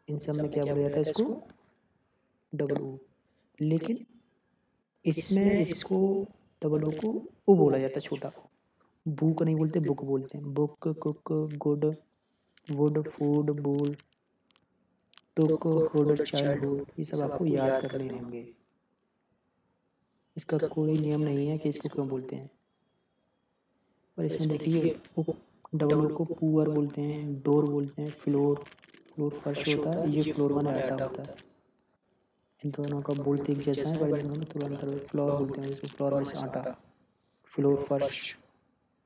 इन सब में क्या बोला जाता है इसको, डबल ऊ। लेकिन इसमें इसको डबल ऊ को ऊ बोला जाता है, छोटा ऊ। बुक नहीं बोलते, बुक बोलते हैं। Book, cook, good, wood, food, बूल, टुक, हुड, चाइल्डहुड, ये सब आपको याद करने होंगे। इसका कोई नियम नहीं है कि इसको क्यों बोलते हैं, पर इसमें देखिए डबल ओ को पुअर बोलते हैं, डोर बोलते हैं, फ्लोर, फ्लोर फर्श होता है, ये फ्लोर माने आटा होता है। इन दोनों का बोलते एक जैसा है, पर इन दोनों में थोड़ा अंतर है। फ्लोर बोलते हैं इसको, फ्लोर में से आटा, फ्लोर फर्श,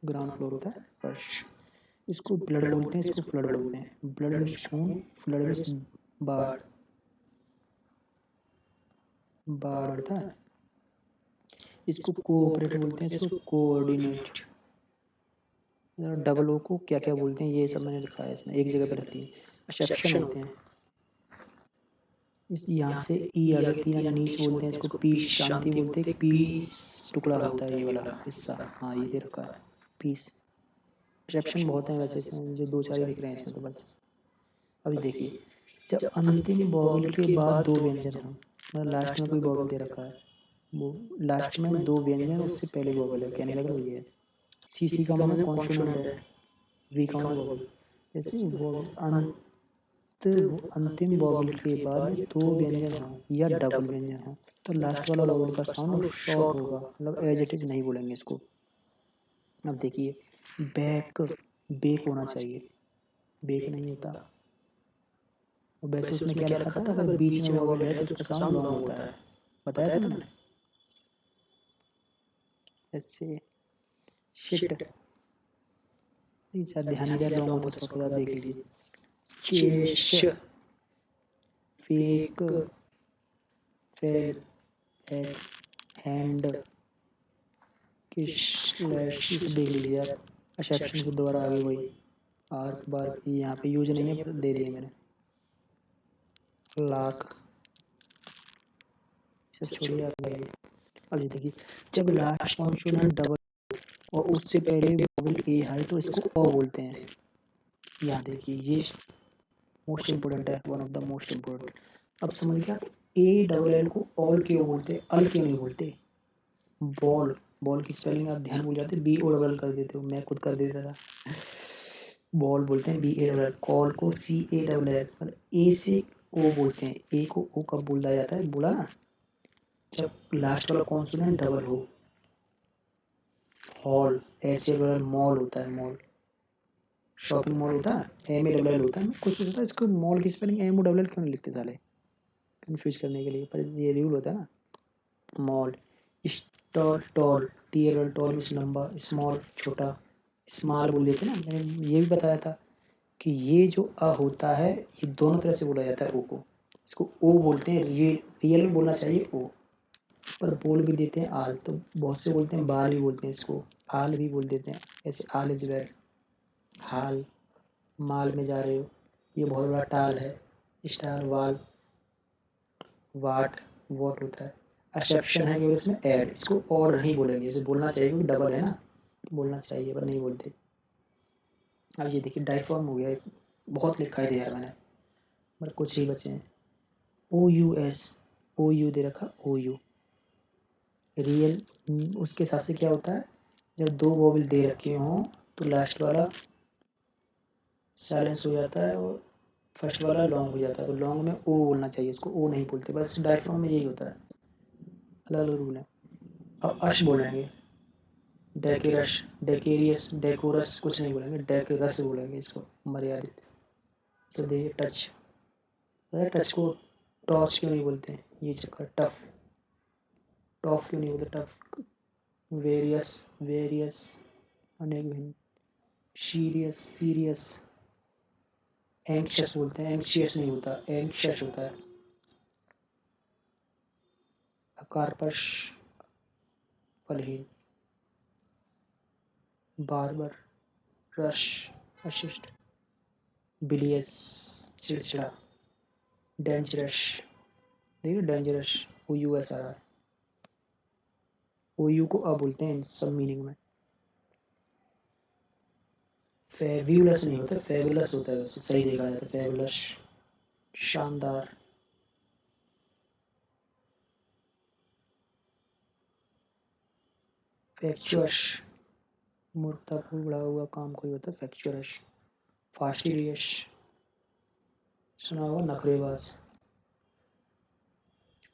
ग्राउंड फ्लोर होता है फर्श। इसको ब्लड बोलते हैं, इसको फ्लड बोलते हैं। ब्लड में खून, फ्लड में बाढ़, बाढ़ होता है। इसको कोऑपरेट बोलते हैं, इसको कोऑर्डिनेट। डबल ओ को क्या क्या बोलते हैं ये सब मैंने लिखा है इसमें, एक जगह पे रहती है। एक्सेप्शन होते हैं, इस यहाँ से ई आगे तीन आगे नीच बोलते हैं, इसको पीस शांति बोलते हैं। पीस टुकड़ा होता है ये वाला हिस्सा, हाँ ये दे रखा है पीस। एक्सेप्शन बहुत हैं वैसे इसमें, जो दो चार ही दिख रहे हैं इसमें तो बस। अभी देखिए, जब अंतिम वॉवल के बाद दो व्यंजन हो, मतलब लास्ट में कोई वॉवल दे रखा है, वो लास्ट में दो व्यंजन उससे पहले वॉवल है, कहने लगा वही है। सी सी का मतलब कॉन्सोनेंट है, वी का मतलब वॉवल। जैसे वॉवल अंतिम वॉवल के बाद या दो व्यंजन हो या डबल व्यंजन हो, तो लास्ट वाला वॉवल का साउंड शॉर्ट होगा, मतलब एज इट इज नहीं बोलेंगे इसको। अब देखिए, बैक, बेक होना चाहिए, बेक नहीं होता। और वैसे उसमें क्या लिखा था, अगर बीच में वॉवल है तो उसका साउंड लॉन्ग होता है, बताया था मैंने। ऐसे शिट, ध्यान नहीं दिया, लॉन्ग होता तो थोड़ा देख लीजिए। चेश, फेक, फेल, हैंड, किश, स्लैश, ये सब देख लीजिए आप। एक्सेप्शन के द्वारा आगे वही आर्क बार्क, यहाँ पे यूज नहीं है पर दे दिया मैंने। लाख, सब छोड़िए आगे। अब ये देखिए, जब लास्ट कॉन्सोनेंट डबल और उससे पहले वोवेल ए है तो इसको ओ बोलते हैं। यहाँ देखिए, ये मोस्ट इम्पोर्टेंट है, one of the most important. अब समझ गया आप, ए डबल एल को ऑल क्यों बोलते, अल क्यों नहीं बोलते। बॉल, बॉल की स्पेलिंग आप ध्यान भूल जाते, बी ओ डबल कर देते हो, मैं खुद कर देता था। बॉल बोलते हैं B A double L, call को सी ए डबल एल, मतलब ए से ओ बोलते हैं। ए को ओ कब बोला जाता है, बोला ना, जब लास्ट वाला कॉन्सोनेंट डबल हो। हॉल, ऐसे डबल मॉल होता है, मॉल शॉपिंग मॉल होता है, एम ए डबल एल होता है, कुछ होता है। इसको मॉल की spelling M O double L क्यों नहीं लिखते साले, कंफ्यूज करने के लिए, पर ये रूल होता है ना। Mall, tall, tall, T L, tall means लंबा, स्मॉल छोटा, स्मॉल बोल देते ना। मैंने ये भी बताया था कि ये जो अ होता है ये दोनों तरह से बोला जाता है ओ को। इसको ओ बोलते हैं, रियल में बोलना चाहिए ओ, पर बोल भी देते हैं आल, तो बहुत से बोलते हैं बाल भी बोलते हैं इसको, आल भी बोल देते हैं। ऐसे आल इज वेल, हाल, माल में जा रहे हो, ये बहुत बड़ा टाल है। स्टार, वाल, वाट, वॉट होता है। एक्सेप्शन है केवल इसमें ऐड, इसको और नहीं बोलेंगे, इसे बोलना चाहिए क्योंकि डबल है ना, बोलना चाहिए पर नहीं बोलते। अब ये देखिए, डाइफॉर्म हो गया, बहुत लिखा है यार मैंने, बट कुछ ही बचे हैं। OUS, OU दे रखा, OU रियल, उसके हिसाब से क्या होता है, जब दो वोवेल दे रखे हों तो लास्ट वाला साइलेंस हो जाता है और फर्स्ट वाला लॉन्ग हो जाता है। तो लॉन्ग में ओ बोलना चाहिए, उसको ओ नहीं बोलते, बस डायफ्राम में यही होता है, अलग अलग रूल है। अब अश बोलेंगे, डेकेरश, डेकेरियस, डेकोरस कुछ नहीं बोलेंगे, डेकेरस बोलेंगे इसको, मर्यादित। सब देखिए टच, टच को टॉर्च क्यों नहीं बोलते हैं, ये चक्कर। टफ, टॉफ क्यों नहीं बोलते, टफ। वेरियस, वेरियस अनेक भिन्न। Serious, serious. एंक्शस बोलते हैं, एंक्शियस नहीं होता, एंक्शस होता है। अकारपश, फलहीन। बार्बर, रश, अशिष्ट। बिलियस, चिड़चिड़ा। डेंजरस, देखिए डेंजरस, OUS आ रहा है। OU को अ बोलते हैं सब मीनिंग में। फेब्यूलस नहीं होता, फेबुलस होता है, वैसे सही देखा जाता है, फेबुलस। शानदार, फैक्चुअस, मूर्खतापूर्ण बढ़ा हुआ काम कोई होता है, फैक्चुअस। फास्टिडियस, सुना होगा, नखरेबाज।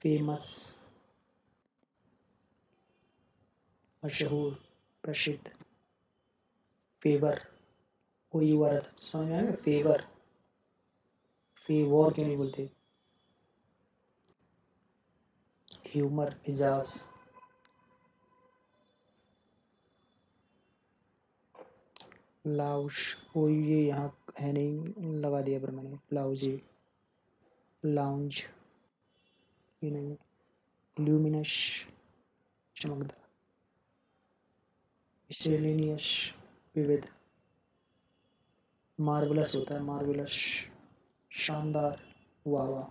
फेमस, मशहूर, प्रसिद्ध। फेवर, OU आ रहा था, समझ में आएगा, फेवर। फेवर क्यों नहीं बोलते। ह्यूमर, मिजाज। लाउश, OU ये यहाँ है नहीं, लगा दिया पर मैंने, लाउजी। लाउंज, ये नहीं। ल्यूमिनस, चमकदार। मिसलेनियस, विविध। मार्वलस होता है, मार्वलस, शानदार, वाह वाह।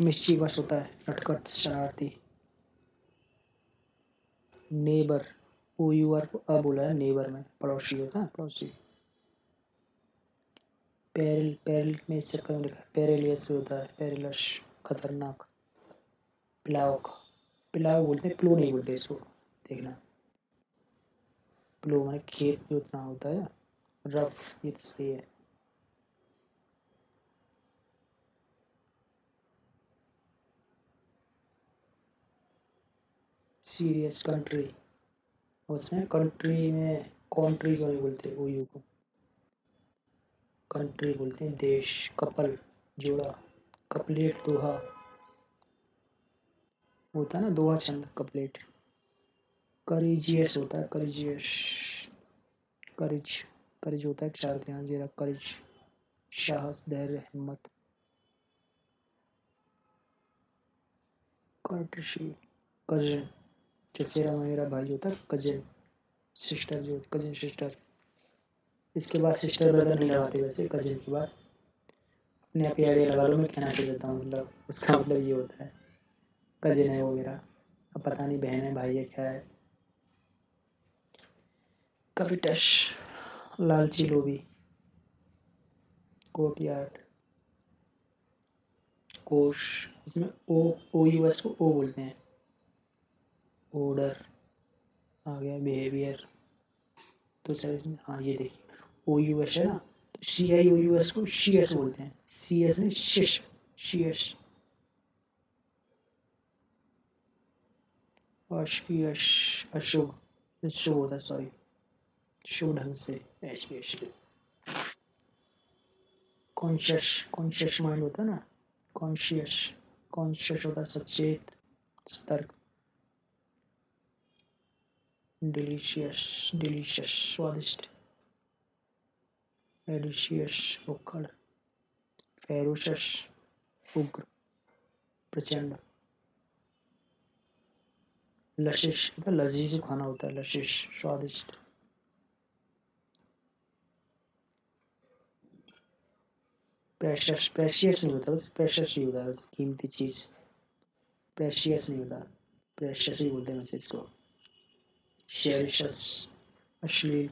मिस्चीवस होता है, नटखट, शरारती। नेबर, OUR को अ बोला है, नेबर में पड़ोसी होता है, पड़ोसी। पेरिल, पेरिल में इस चक्कर में लिखा है, पेरिलियस होता है, पेरिलस, खतरनाक। प्लाव, प्लाव बोलते हैं, प्लो नहीं बोलते इसको, देखना। प्लो मैंने खेत जोतना होता है। रफ, ये तो सही है। सीरियस, कंट्री, उसमें कंट्री में कंट्री क्यों नहीं बोलते OU को, कंट्री बोलते हैं, देश। कपल, जोड़ा। कपलेट, दोहा होता है ना, दोहा छंद, कपलेट। करिजियस होता है, करिजियस। करिज, करिज होता है, चार ध्यान जीरा, करिज। साहस, धैर्य, हिम्मत। कर्टसी, कजिन, चचेरा मेरा भाई होता है, कजिन। सिस्टर जो, कजिन सिस्टर। इसके बाद सिस्टर ब्रदर नहीं लगाते वैसे, कजिन के बाद अपने आप ही आइडिया लगा लो, मैं कहना चाह देता हूँ, मतलब उसका मतलब ये होता है, कजिन है वो मेरा, अब पता नहीं बहन है भाई है क्या है। कविटश, लालची, लोभी। कोर्टयार्ड, कोश, इसमें OUS को ओ बोलते हैं। ऑर्डर आ गया, बिहेवियर। तो सर इसमें, हाँ ये देखिए, OUS है ना, तो CIOUS को CS बोलते हैं, CS नहीं, शिश, CS। HPS, अशुभ, शुभ होता है, सॉरी, शुभ ढंग से, HPS। कॉन्शियस, कॉन्शियस माइंड होता है ना, कॉन्शियस, कॉन्शियस होता है सचेत, सतर्क। डिलीशियस, डिलीशियस, स्वादिष्ट। एडिशियस, उखड़। फेरोशस, उग्र, प्रचंड। लशिश, मतलब लजीज खाना होता है, लशिश, स्वादिष्ट। प्रेशस, प्रेशियस नहीं होता, बस प्रेशस ही होता है, कीमती चीज। प्रेशियस नहीं होता, प्रेशस ही बोलते हैं वैसे इसको। शेरिशस, अश्लील।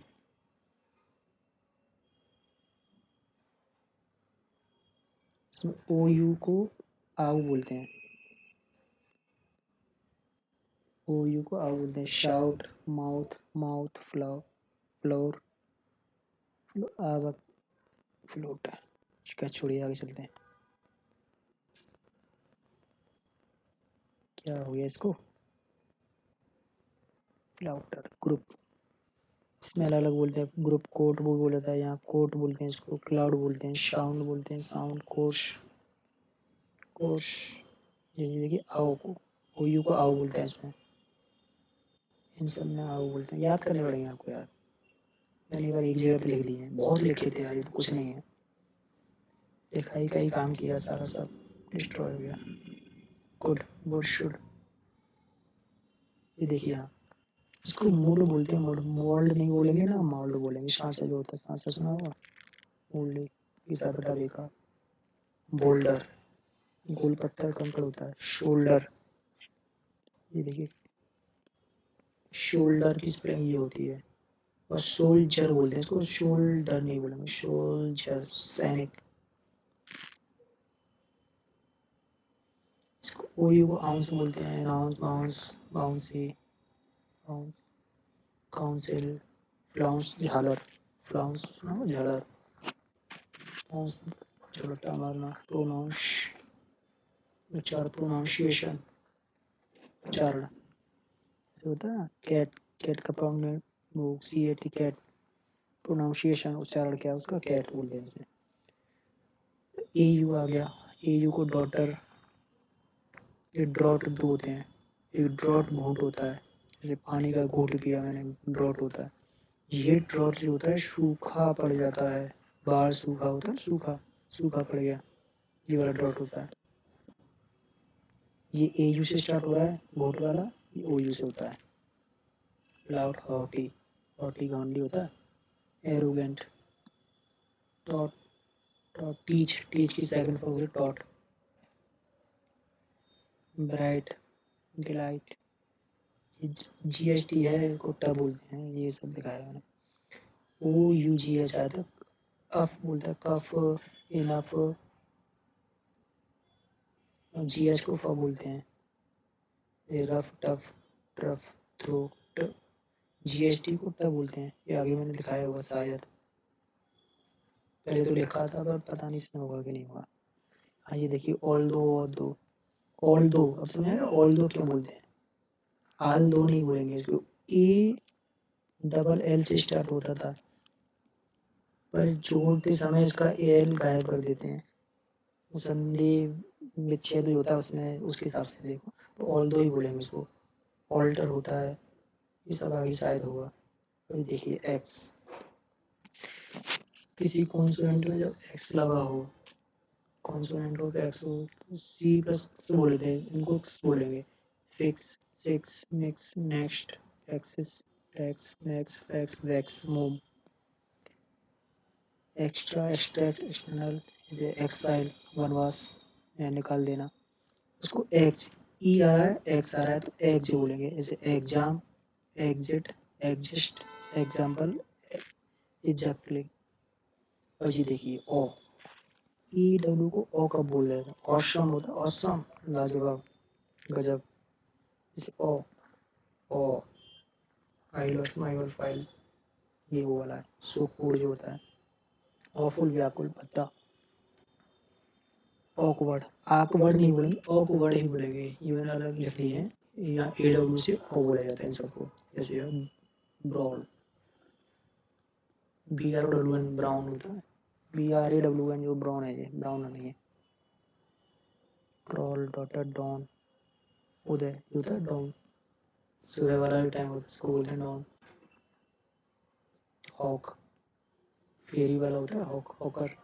इसमें ओ यू को आऊ बोलते हैं, ओ यू को आऊ बोलते हैं। Shout, mouth, mouth, flower, floor, आवक, फ्लोट। इसका छोड़िए, आगे चलते हैं। क्या हो गया इसको? फ्लाउटर, ग्रुप। इसमें अलग अलग बोलते हैं। ग्रुप कोट वो बोला था, यहाँ कोट बोलते हैं इसको, क्लाउड बोलते हैं, साउंड बोलते हैं, साउंड, कोश, कोश। ये देखिए आओ को, ओ यू को आओ बोलते हैं इसमें, इन सब में आओ बोलते हैं। याद करने पड़ेंगे आपको यार, मैंने एक बार एक जगह पे लिख दिए हैं, बहुत लिखे थे यार, ये तो कुछ नहीं है। लिखाई का ही काम किया, सारा सब डिस्ट्रॉय हो गया। Good, good, should. ये देखिए यहाँ, इसको मोल्ड बोलते हैं। मोल्ड, मोल्ड नहीं बोलेंगे ना, मोल्ड बोलेंगे। सांचा जो होता है, सांचा सुना होगा, मोल्ड, पिसा फटा देखा। बोल्डर, गोल पत्थर कंकड़ होता है। शोल्डर, ये देखिए, शोल्डर की स्पेलिंग ये होती है। और सोल्जर बोलते हैं इसको, शोल्डर नहीं बोलेंगे, सोल्जर, सैनिक। इसको ओ यू को आउंस बोलते हैं, ounce, bounce, bouncy, bounce, council, flounce, झालर, फ्लाउंस, झालर, बाउंस, झलटा मारना। प्रोनाउंस, उच्चार, प्रोनाउंसिएशन, उच्चारण होता है। कैट, कैट का प्रोनाउंस वो सी ए टी, कैट। प्रोनाउंसिएशन, उच्चारण क्या है उसका, कैट बोलते हैं इसे। ए यू आ गया, ए यू को डॉटर। ये ड्रॉट दो होते हैं, एक ड्रॉट घूंट होता है, जैसे पानी का घूंट पिया मैंने, ड्रॉट होता है। ये ड्रॉट जो होता है, सूखा पड़ जाता है, बाढ़ सूखा होता है, सूखा, सूखा पड़ गया, ये वाला ड्रॉट होता है। ये ए यू से स्टार्ट हो रहा है, घूंट वाला, ये ओ यू से होता है। लाउड, हॉटी, हॉटी घमंडी होता है। Arrogant, taught, taught, teach, teach की सेकंड फॉर्म है टॉट। ब्राइट, डिलाइट, जीएसटी है, कुट्टा बोलते हैं, ये सब दिखाया मैंने। ओ यू जी एच आया था, अफ बोलता है, कफ, इनफ। जी एच को फ बोलते हैं, ये rough, tough, trough, throw, GST को ट बोलते हैं। ये आगे मैंने दिखाया होगा शायद, पहले तो लिखा था पर पता नहीं इसमें होगा कि नहीं होगा। हाँ ये देखिए, ऑल दो, और दो, ऑल दो। अब समझ आया ऑल दो क्यों बोलते हैं। आल दो नहीं बोलेंगे इसको, ए डबल एल से स्टार्ट होता था, पर जोड़ते समय इसका एल गायब कर देते हैं। संधि विच्छेद होता है उसमें, उसके हिसाब से देखो, तो ऑल दो ही बोलेंगे इसको। ऑल्टर होता है, ये सब आगे शायद होगा। अभी देखिए एक्स, किसी कॉन्सोनेंट में जब एक्स लगा हो, कॉन्सोनेंट हो, एक्स हो, सी प्लस से बोले थे, इनको एक्स बोलेंगे। Fix, six, mix, next, axis, tax, max, fax, wax, move. Extra, extract, external, जैसे एक्साइल, वनवास, निकाल देना। उसको एच, ई आ रहा है, एक्स आ रहा है, तो एग्ज बोलेंगे। जैसे exam, exit, exist, example, exactly. और ये देखिए ओ, ई डब्ल्यू को ओ कब बोल रहे थे, ऑसम होता है, ऑसम, लाजवाब, गजब। जैसे oh, oh, I lost my old file, ये वो वाला है। सो कोड जो होता है, ऑफुल, व्याकुल, भद्दा। ऑकवर्ड, आकवर्ड नहीं बोलेंगे, ऑकवर्ड ही बोलेंगे। ये मैंने अलग लिख दिए हैं, यहाँ ए डब्ल्यू से ओ बोला जाता है इन सबको। जैसे broad, B R O W N, brown होता है, B R A W N, जो ब्राउन है, ये ब्राउन नहीं है। क्रॉल, डॉटर, डॉन, उदय होता है, डॉन, सुबह वाला भी टाइम होता है, इसको बोलते हैं डॉन। हॉक, फेरी वाला होता है, हॉक, हॉकर।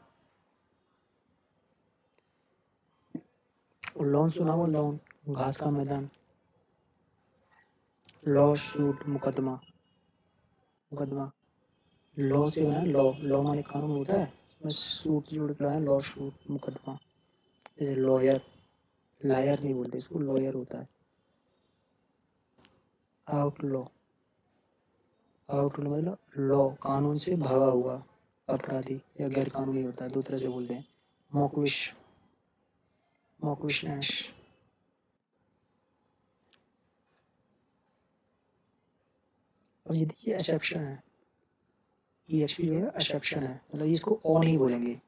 लॉन सुना हुआ, लॉन, घास का मैदान। लॉ सूट, मुकदमा, मुकदमा, लॉ से बना, लॉ, लॉ माने कानून होता है, इसमें सूट जोड़ के है, लॉ सूट, मुकदमा। जैसे लॉयर, लायर नहीं बोलते इसको, लॉयर होता है। आउटलॉ, आउटलॉ मतलब लॉ, कानून से भागा हुआ अपराधी या गैर कानूनी होता है, दो तरह से बोलते हैं। मॉकविश, मोक्विशनेस। अब ये देखिए एक्सेप्शन है, EXP जो है एक्सेप्शन है, मतलब इसको ओ नहीं बोलेंगे,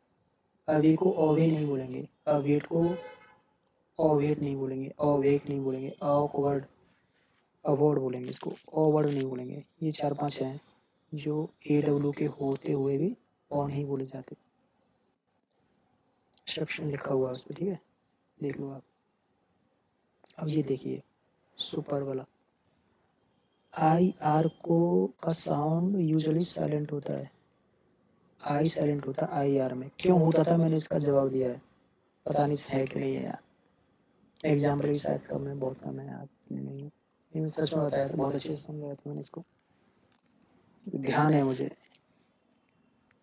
अवे को ओवे नहीं बोलेंगे, अवेट को ओवेट नहीं बोलेंगे, अवेक नहीं बोलेंगे, ऑकवर्ड अवॉर्ड बोलेंगे, इसको ओवर्ड नहीं बोलेंगे। ये 4-5 हैं जो AW के होते हुए भी ओ नहीं बोले जाते। एक्सेप्शन लिखा हुआ है उस पर, ठीक है, देख लो आप। अब ये देखिए सुपर वाला, IR को का साउंड यूजुअली साइलेंट होता है, आई साइलेंट होता है IR में। क्यों होता था, मैंने इसका जवाब दिया है, पता नहीं है कि नहीं है यार, एग्जाम्पल भी शायद कम है, बहुत कम है यार, नहीं है, लेकिन सच में बताया था, बहुत अच्छे से समझाया था मैंने इसको, ध्यान है मुझे।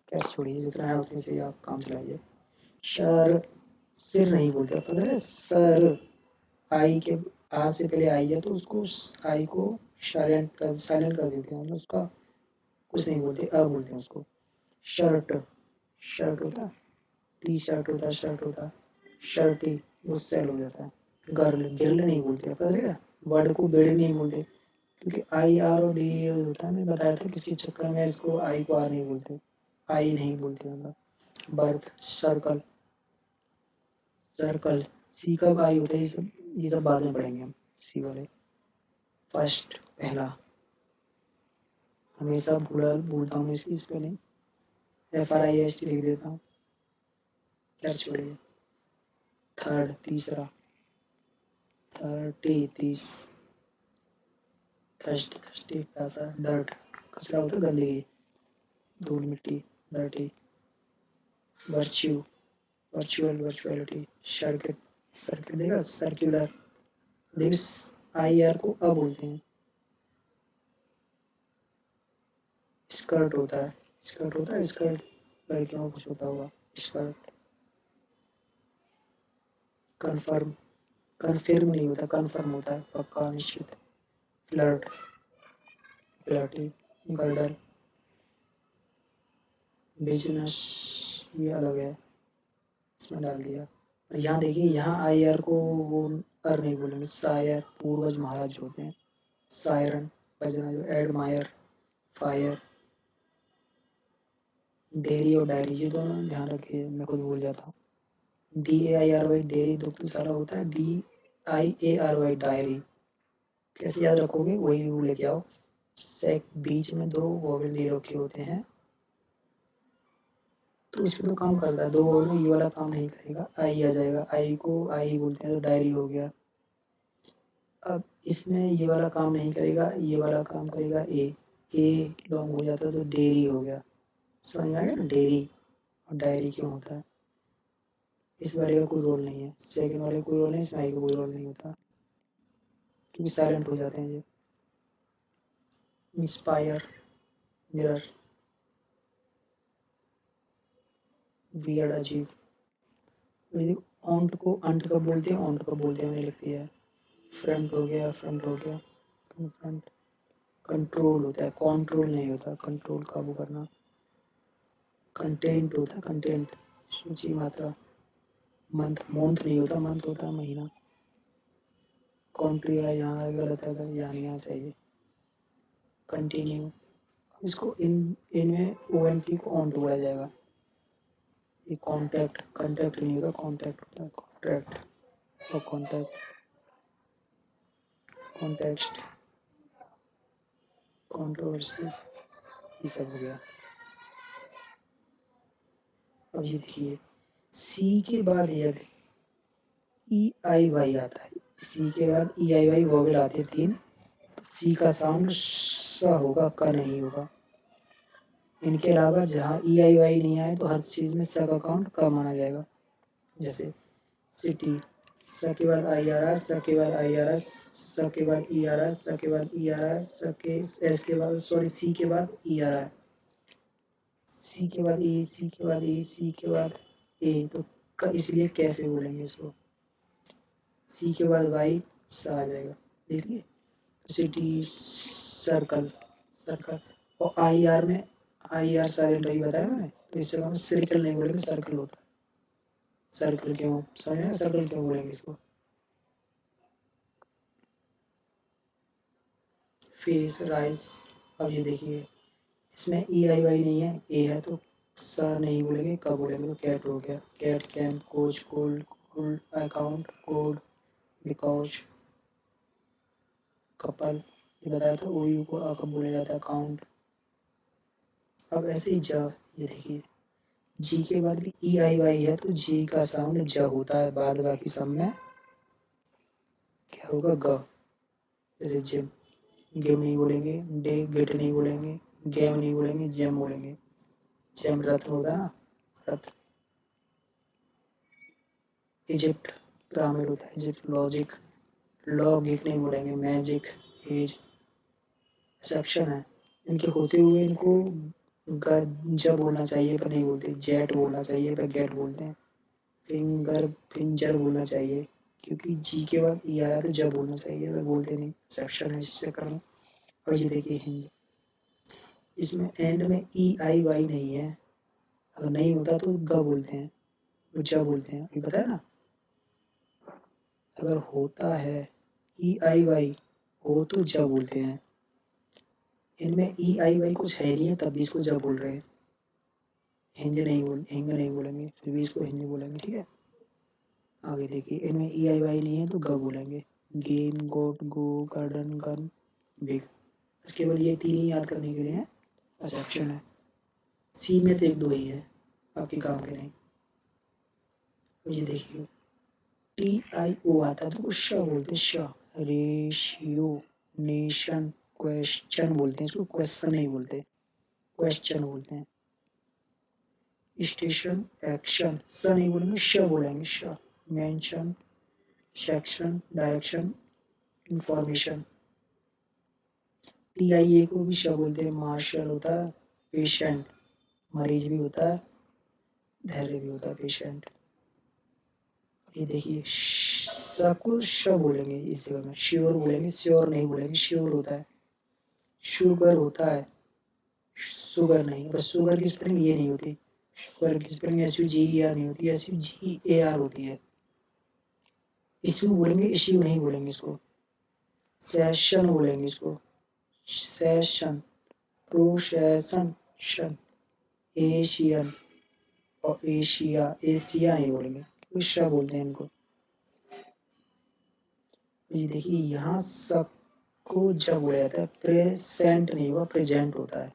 क्या छोड़िए, जितना है उतने से आप काम चलाइए। सर, सिर नहीं बोलते, पता है सर, आई के आ से पहले आई है तो उसको आई को साइलेंट कर देते हैं, मतलब उसका कुछ नहीं बोलते, बोलते हैं उसको। शर्ट, शर्ट होता, टी शर्ट होता, शर्ट होता, शर्टी, वो सेल हो जाता है। गर्ल, गिरल नहीं बोलते, पता है, वर्ड को बेड़े नहीं बोलते, क्योंकि IR और DE होता है, मैंने बताया था किसके चक्कर में इसको आई को आर नहीं बोलते, आई नहीं बोलते, मतलब। बर्थ, सर्कल, सर्कल, सी कब आई होता है, ये सब बाद में पढ़ेंगे हम, सी वाले। फर्स्ट, पहला, हमेशा भूलता हूँ इसकी स्पेलिंग, FRIST लिख देता हूँ, क्या छोड़िए। थर्ड, तीसरा, 30, 30, थर्स्टी, प्यासा, डर्ट, कचरा होता है, गंदगी, धूल मिट्टी, dirty. Virtue, virtual, virtuality, circuit, circuit देगा, सर्कुलर, देखिए IR को बोलते हैं। स्कर्ट होता है, स्कर्ट होता है, स्कर्ट लड़कियों को कुछ होता होगा, स्कर्ट। कन्फर्म, कन्फर्म नहीं होता, कन्फर्म होता है, पक्का, निश्चित। फ्लर्ट, फ्लर्टी, गर्डर, बिजनेस, ये अलग है, इसमें डाल दिया। और यहाँ देखिए, यहाँ IR को वो अर नहीं बोलेंगे, शायर, पूर्वज महाराज होते हैं, सायरन, बजना, जो एडमायर, फायर। डेयरी और डायरी, ये दोनों ध्यान रखिए, मैं खुद भूल जाता हूँ। DAIRY डेयरी दुग्धशाला होता है, DIARY डायरी। कैसे याद रखोगे, वही रूल लेके आओ। सेक, बीच में 2 वोवेल दे रखे होते हैं तो इस पे तो काम करता है, 2 वोवेल में ये वाला काम नहीं करेगा, आई आ जाएगा, आई को आई बोलते हैं तो डायरी हो गया। अब इसमें ये वाला काम नहीं करेगा, ये वाला काम करेगा ए लॉन्ग हो जाता है तो डेयरी हो गया। समझ में आ गया ना, डेयरी और डायरी क्यों होता है। इस वाले का कोई रोल नहीं है, सेकंड वाले का कोई रोल नहीं, इसमें आई का कोई रोल नहीं होता, क्योंकि साइलेंट हो जाते हैं ये। इंस्पायर, मिरर, वियर्ड, अजीब। ऑन्ट को अंट कब बोलते हैं, ऑन्ट कब बोलते हैं, मैंने लिख दिया है। फ्रंट हो गया, फ्रंट हो गया, फ्रंट। कंट्रोल होता है, कंट्रोल नहीं होता, कंट्रोल काबू करना। कंटेंट होता है, कंटेंट, सूची, मात्रा। मंथ, मंथ नहीं होता, मंथ होता है महीना। कंट्री है, यहाँ गलत है, यहाँ नहीं आना चाहिए। कंटिन्यू, इसको इनमें ONT को ऑन बोला जाएगा। ये कॉन्टैक्ट, कॉन्टैक्ट नहीं होता, कॉन्टैक्ट होता है, कॉन्ट्रैक्ट और कॉन्टैक्ट, कॉन्टेक्स्ट, कंट्रोवर्सी, ये सब हो गया। अब ये देखिए, सी के बाद यदि EIY आता है, सी के बाद EIY वोवेल आते हैं 3, सी का साउंड स होगा, क नहीं होगा। इनके अलावा जहाँ EIY नहीं आए तो हर चीज में स का काउंट क माना जाएगा। जैसे सिटी, स के बाद IRR, स के बाद IRS, स के बाद ERR, स के बाद ERR, स के एस के बाद, सॉरी, सी के बाद ERR, सी के बाद ई, सी के बाद ई, सी के बाद ए, तो इसलिए कैफे बोलेंगे इसको। सी के बाद वाई, सा आ जाएगा, देखिए। सिटी, सर्कल, सर्कल, और IR में IR साइलेंट, वही बताया मैंने, तो इससे हम सर्कल नहीं बोलेंगे, सर्कल होता है, सर्कल क्यों, समझ में, सर्कल क्यों बोलेंगे इसको। Face, rice. अब ये देखिए इसमें ई आई वाई नहीं है, ए है तो सर नहीं बोलेंगे, कब बोलेंगे, तो कैट हो गया, cat, camp, coach, cold, cold, account, code, because, couple, ये बताया था, ओ यू को कब बोला जाता है, अकाउंट। अब ऐसे ही ज, ये देखिए जी के बाद भी ई आई वाई है तो जी का साउंड ज होता है, बाद बाकी सब में क्या होगा, ग। जैसे जिम, गेम नहीं बोलेंगे, डे गेट नहीं बोलेंगे, गेम नहीं बोलेंगे, जेम बोलेंगे। जेम रथ होगा ना, रथ। इजिप्ट, पिरामिड होता है इजिप्ट। लॉजिक, लॉगिक नहीं बोलेंगे, मैजिक, एज, एक्सेप्शन है। इनके होते हुए इनको जब बोलना चाहिए पर नहीं बोलते, जेट बोलना चाहिए पर गेट बोलते हैं। फिंगर, फिंजर बोलना चाहिए क्योंकि जी के बाद ई आ रहा है तो जब बोलना चाहिए पर बोलते नहीं, एक्सेप्शन है इस चक्कर में। और ये देखिए हिंज, इसमें एंड में ई आई वाई नहीं है, अगर नहीं होता तो ग बोलते हैं, वो जब बोलते हैं, ये पता है ना। अगर होता है ई आई वाई हो तो जब बोलते हैं, इनमें ई आई वाई कुछ है नहीं है तब भी इसको जब बोल रहे हैं। हिंज नहीं बोल, हिंग नहीं बोलेंगे, फिर भी इसको हिंज बोलेंगे, ठीक है। आगे देखिए इनमें ई आई वाई नहीं है तो ग बोलेंगे। गेम, गोट, गो, गार्डन, गन, बिग। बस केवल ये तीन ही याद करने के लिए हैं, एक्सेप्शन है। सी में तो एक दो ही है, आपके काम के नहीं। ये देखिए टी आई ओ आता है तो श बोलते हैं, श। रेशियो, नेशन, क्वेश्चन बोलते हैं इसको, क्वेश्चन नहीं बोलते, क्वेश्चन बोलते हैं। स्टेशन, एक्शन, स नहीं बोलेंगे, श बोलेंगे, श। Mention, section, direction, information. T I A को भी श बोलते हैं, मार्शल होता है, पेशेंट, मरीज भी होता है, धैर्य भी होता है, पेशेंट। ये देखिए स को श बोलेंगे इस जगह में, श्योर बोलेंगे, श्योर नहीं बोलेंगे, श्योर होता है। शुगर होता है, शुगर नहीं, बस शुगर की स्पेलिंग ये नहीं होती, शुगर की spelling S U G E R नहीं होती, S U G A R होती है। इश्यू बोलेंगे, इश्यू नहीं बोलेंगे इसको। सेशन बोलेंगे इसको, सेशन, प्रोसेशन, शन। एशियन और एशिया, एशिया नहीं बोलेंगे, एशिया बोलते हैं इनको। ये देखिए यहाँ सब को जब बोला जाता है, प्रेजेंट नहीं होगा, प्रेजेंट होता है।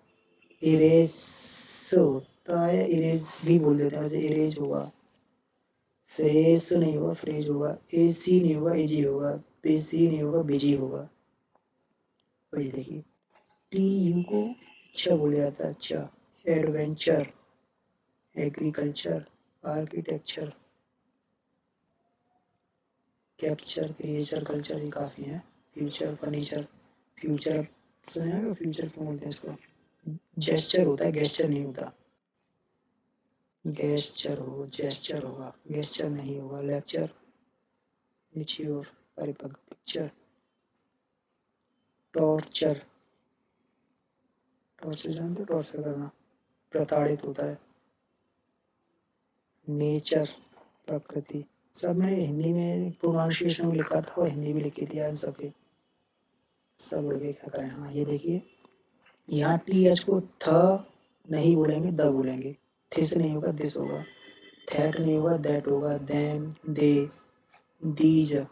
इरेज होता है, इरेज भी बोल देते हैं, वैसे इरेज होगा। फ्रेश नहीं होगा, फ्रेज होगा। एसी नहीं होगा, एजी होगा। बेसी नहीं होगा, बिजी होगा। और ये देखिए टी यू को अच्छा बोला जाता है, अच्छा। Adventure, agriculture, architecture, capture, creature, culture, ये काफ़ी है। फ्यूचर, फर्नीचर, फ्यूचर समझ आएगा, फ्यूचर क्यों बोलते हैं इसको। जेस्चर होता है, गेस्चर नहीं होता। गेस्चर हो, जेस्चर होगा, गेस्चर नहीं होगा। लेक्चर, मेच्योर, परिपक्व। पिक्चर, टॉर्चर, टॉर्चर जानते हो, टॉर्चर करना, प्रताड़ित होता है। नेचर, प्रकृति। सब मैंने हिंदी में प्रोनाउंसिएशन में लिखा था और हिंदी में लिखी थी इन सबके, सब लोग क्या करें। हाँ ये देखिए यहाँ टी एच को थ नहीं बोलेंगे, द बोलेंगे। थिस नहीं होगा, दिस होगा। थैट नहीं होगा, दैट होगा। Them, they, these. ये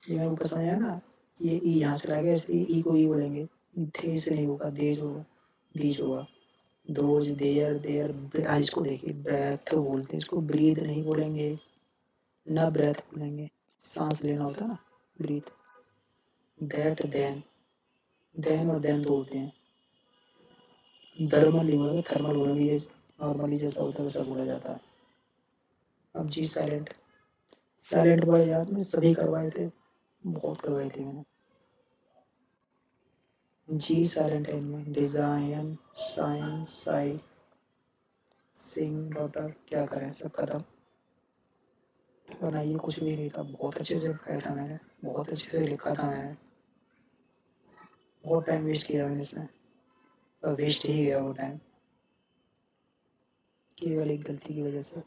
मेरे को समझ आया ना, ये ई यहाँ से लाएगा इसलिए ई को ई बोलेंगे। थिस नहीं होगा, देज होगा, दीज होगा। Those, there, there. इसको देखिए ब्रेथ बोलते हैं इसको, ब्रीद नहीं बोलेंगे, न ब्रेथ बोलेंगे, सांस लेना होता है ना, ब्रीथ। दैट, देन और देन दो होते हैं। थर्मल नहीं बोलेंगे, थर्मल बोलेंगे, ये नॉर्मली जैसा होता है वैसा बोला जाता है। अब जी साइलेंट, साइलेंट वर्ड याद में सभी करवाए थे, बहुत करवाए थे मैंने। जी साइलेंट है इनमें। डिजाइन, साइंस, साई, सिंग, डॉटर। क्या करें, सब खत्म। बनाइए कुछ भी नहीं था, बहुत अच्छे से पढ़ाया था मैंने, बहुत अच्छे से लिखा था मैंने, बहुत टाइम वेस्ट किया मैंने इसमें, और वेस्ट ही गया वो टाइम केवल एक गलती की वजह से।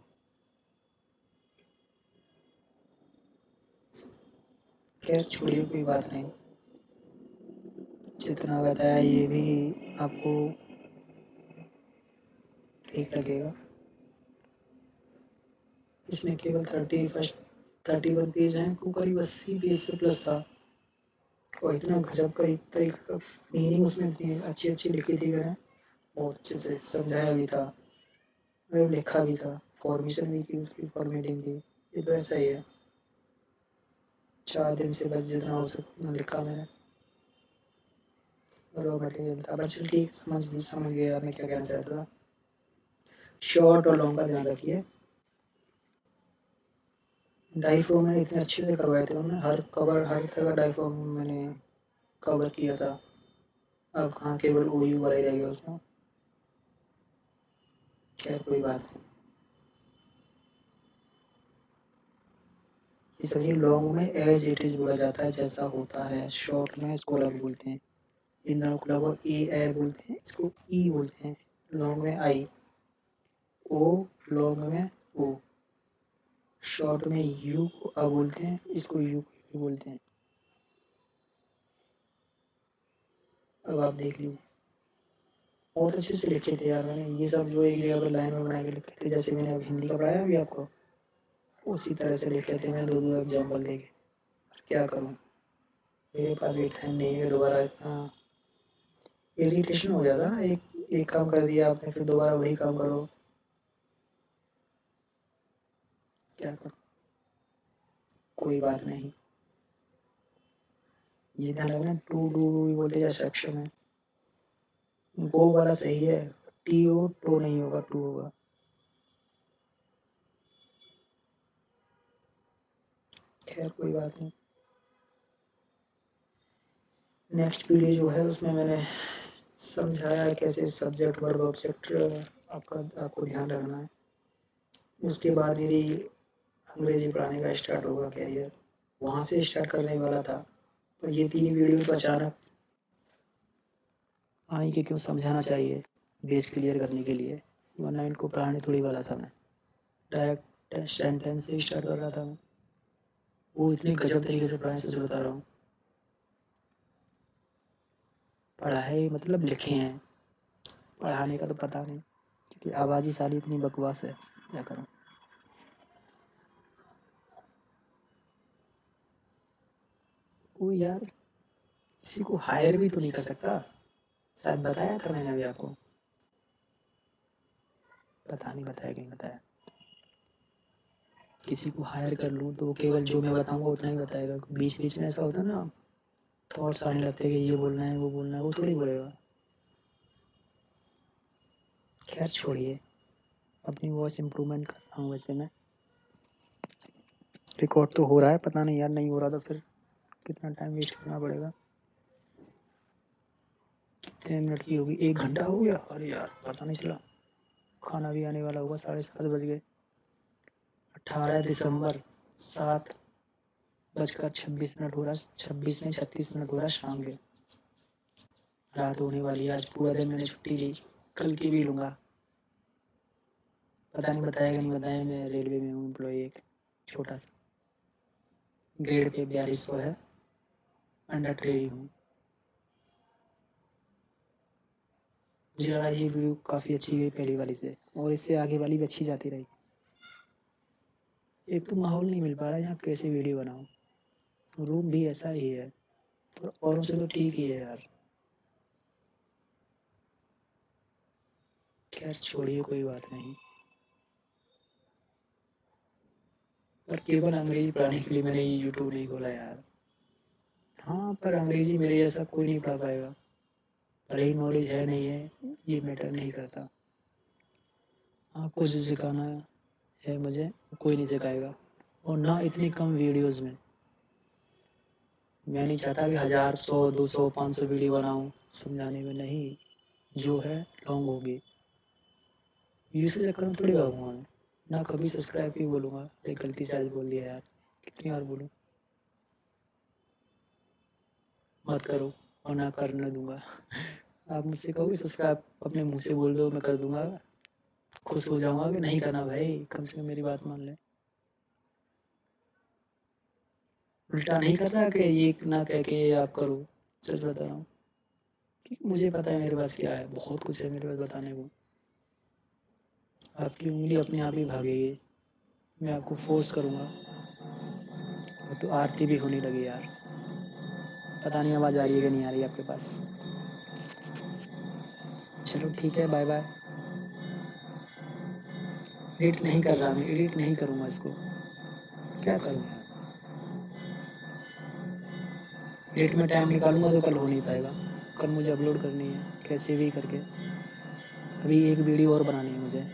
खैर छोड़िए, कोई बात नहीं। जितना बताया ये भी आपको ठीक लगेगा। इसमें केवल 31 पेज हैं, को करीब 80 पेज से प्लस था। और इतना गजब का एक तरीका मीनिंग उसमें इतनी अच्छी अच्छी लिखी थी मैंने, बहुत अच्छे से समझाया भी था, लिखा भी था, फॉर्मेशन भी की उसकी, फॉर्मेटिंग की। ये तो ऐसा ही है, 4 दिन से बस जितना हो सकता लिखा मैंने, रॉ मटेरियल था। बट चल ठीक, समझ गया मैं क्या कहना चाहता था। शॉर्ट और लॉन्ग का ध्यान रखिए। डाइफ्राम मैंने इतने अच्छे से करवाए थे उन्होंने, हर तरह का डाइफ्राम मैंने कवर किया था। अब कहाँ केवल OU वाला ही रह गया उसमें। खैर कोई बात नहीं। ये सभी लॉन्ग में एज इट इज बोला जाता है, जैसा होता है। शॉर्ट में इसको अलग बोलते हैं, इन दोनों को लगभग ए बोलते हैं, इसको ई बोलते हैं। लॉन्ग में आई, ओ लॉन्ग में ओ, शॉर्ट में यू को अ बोलते हैं, इसको यू को बोलते हैं। अब आप देख लीजिए, बहुत अच्छे से लिखे थे यार मैंने ये सब, जो एक जगह पर लाइन में बना के लिखे थे, जैसे मैंने अब हिंदी का पढ़ाया अभी आपको, उसी तरह से लिखे थे मैंने, 2 एग्जाम्पल दे के। क्या करूँ, मेरे पास भी टाइम नहीं है दोबारा इतना, इरिटेशन हो जाता ना, एक काम कर दिया आपने, फिर दोबारा वही काम करो, क्या करूँ। कोई बात नहीं, ये ध्यान रखना, टू डू बोलते जा सेक्शन है, गो वाला सही है, TO टो नहीं होगा, टू होगा। खैर कोई बात नहीं। नेक्स्ट वीडियो जो है उसमें मैंने समझाया कैसे सब्जेक्ट वर्ब ऑब्जेक्ट आपको ध्यान रखना है। उसके बाद मेरी अंग्रेजी पढ़ाने का स्टार्ट होगा कैरियर, वहाँ से स्टार्ट करने वाला था, पर ये 3 वीडियो तो अचानक आई कि क्यों समझाना चाहिए बेस क्लियर करने के लिए, वरना इनको पढ़ाने थोड़ी वाला था मैं, डायरेक्ट सेंटेंस से स्टार्ट कर रहा था मैं। वो इतने गजब तरीके से पढ़ाए, सच बता रहा हूँ। पढ़ाए मतलब लिखे हैं, पढ़ाने का तो पता नहीं, क्योंकि आवाज़ ही सारी इतनी बकवास है, क्या करूँ। वो यार किसी को हायर भी तो नहीं कर सकता, शायद बताया था मैंने अभी आपको, पता नहीं बताया कि नहीं बताया। किसी को हायर कर लूँ तो वो केवल जो मैं बताऊंगा उतना ही बताएगा, बीच बीच में ऐसा होता है ना, थॉट्स आने लगते हैं कि ये बोलना है वो बोलना है, वो थोड़ी बोलेगा। खैर छोड़िए, अपनी वॉइस इम्प्रूवमेंट कर रहा हूँ वैसे मैं, रिकॉर्ड तो हो रहा है, पता नहीं यार नहीं हो रहा तो फिर कितना टाइम वेस्ट करना पड़ेगा। कितने मिनट की होगी, 1 घंटा हो गया, अरे यार पता नहीं चला। खाना भी आने वाला होगा, 7:30 बज गए। 18 दिसंबर 7:26 हो रहा, 26 नहीं 36 हो रहा शाम के, रात होने वाली है। आज पूरा दिन मैंने छुट्टी ली, कल की भी लूँगा, पता नहीं बताएगा नहीं बताया। मैं रेलवे में हूँ एम्प्लॉई, एक छोटा सा, ग्रेड पे 4200 है, अंडर ट्रेनिंग हूँ। मुझे लगा ये वीडियो काफ़ी अच्छी गई पहली वाली से, और इससे आगे वाली भी अच्छी जाती रही। एक तो माहौल नहीं मिल पा रहा यहाँ, कैसे वीडियो बनाऊँ, रूम भी ऐसा ही है, और औरों से तो ठीक ही है यार। खैर छोड़िए, कोई बात नहीं। पर केवल अंग्रेजी पढ़ाने के लिए मैंने ये यूट्यूब नहीं खोला यार। हाँ, पर अंग्रेजी मेरे जैसा कोई नहीं पढ़ा पाएगा, भले ही नॉलेज है नहीं है, ये मैटर नहीं करता। आपको जो सिखाना है मुझे, कोई नहीं सिखाएगा, और ना इतनी कम वीडियोस में। मैं नहीं चाहता कि 1000, 100, 200, 500 वीडियो बनाऊं समझाने में, नहीं, जो है लॉन्ग होगी। व्यूज के चक्कर में थोड़ी भागूंगा मैं, ना कभी सब्सक्राइब ही बोलूँगा, अरे गलती से आज बोल दिया यार, कितनी बार बोलूँ, मत करो और ना करने दूंगा। आप मुझसे कहोगे सब्सक्राइब, अपने मुंह से बोल दो, मैं कर दूंगा, खुश हो जाऊंगा कि नहीं करना भाई, कम से कम मेरी बात मान ले। उल्टा नहीं कर रहा कि ये ना कह के आप करो। सच बता रहा हूँ कि मुझे पता है मेरे पास क्या है, बहुत कुछ है मेरे पास बताने को। आपकी उंगली अपने आप ही भागेगी, मैं आपको फोर्स करूँगा। तो आरती भी होने लगी यार, पता नहीं आवाज़ आ रही है कि नहीं आ रही है आपके पास। चलो ठीक है, बाय बाय। एडिट नहीं कर रहा, मैं एडिट नहीं करूँगा इसको, क्या करूँ यार। एडिट में टाइम निकालूंगा तो कल हो नहीं पाएगा, कल मुझे अपलोड करनी है कैसे भी करके। अभी एक वीडियो और बनानी है मुझे।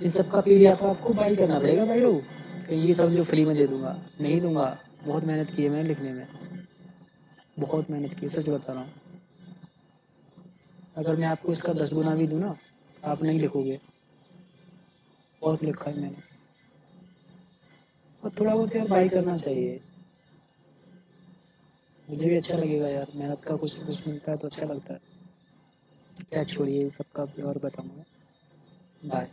इन सब का PDF आपको बाई करना पड़ेगा भाई लोग, कहीं ये समझो फ्री में दे दूंगा, नहीं दूंगा। बहुत मेहनत की है मैंने लिखने में, बहुत मेहनत की है, सच बता रहा हूँ। अगर मैं आपको इसका 10 गुना भी दूँ ना, आप नहीं लिखोगे। बहुत लिखा है मैंने, और थोड़ा बहुत यार बाई करना चाहिए, मुझे भी अच्छा लगेगा यार। मेहनत का कुछ कुछ मिलता है तो अच्छा लगता है। क्या छोड़िए सबका और बताऊंगा। बाय।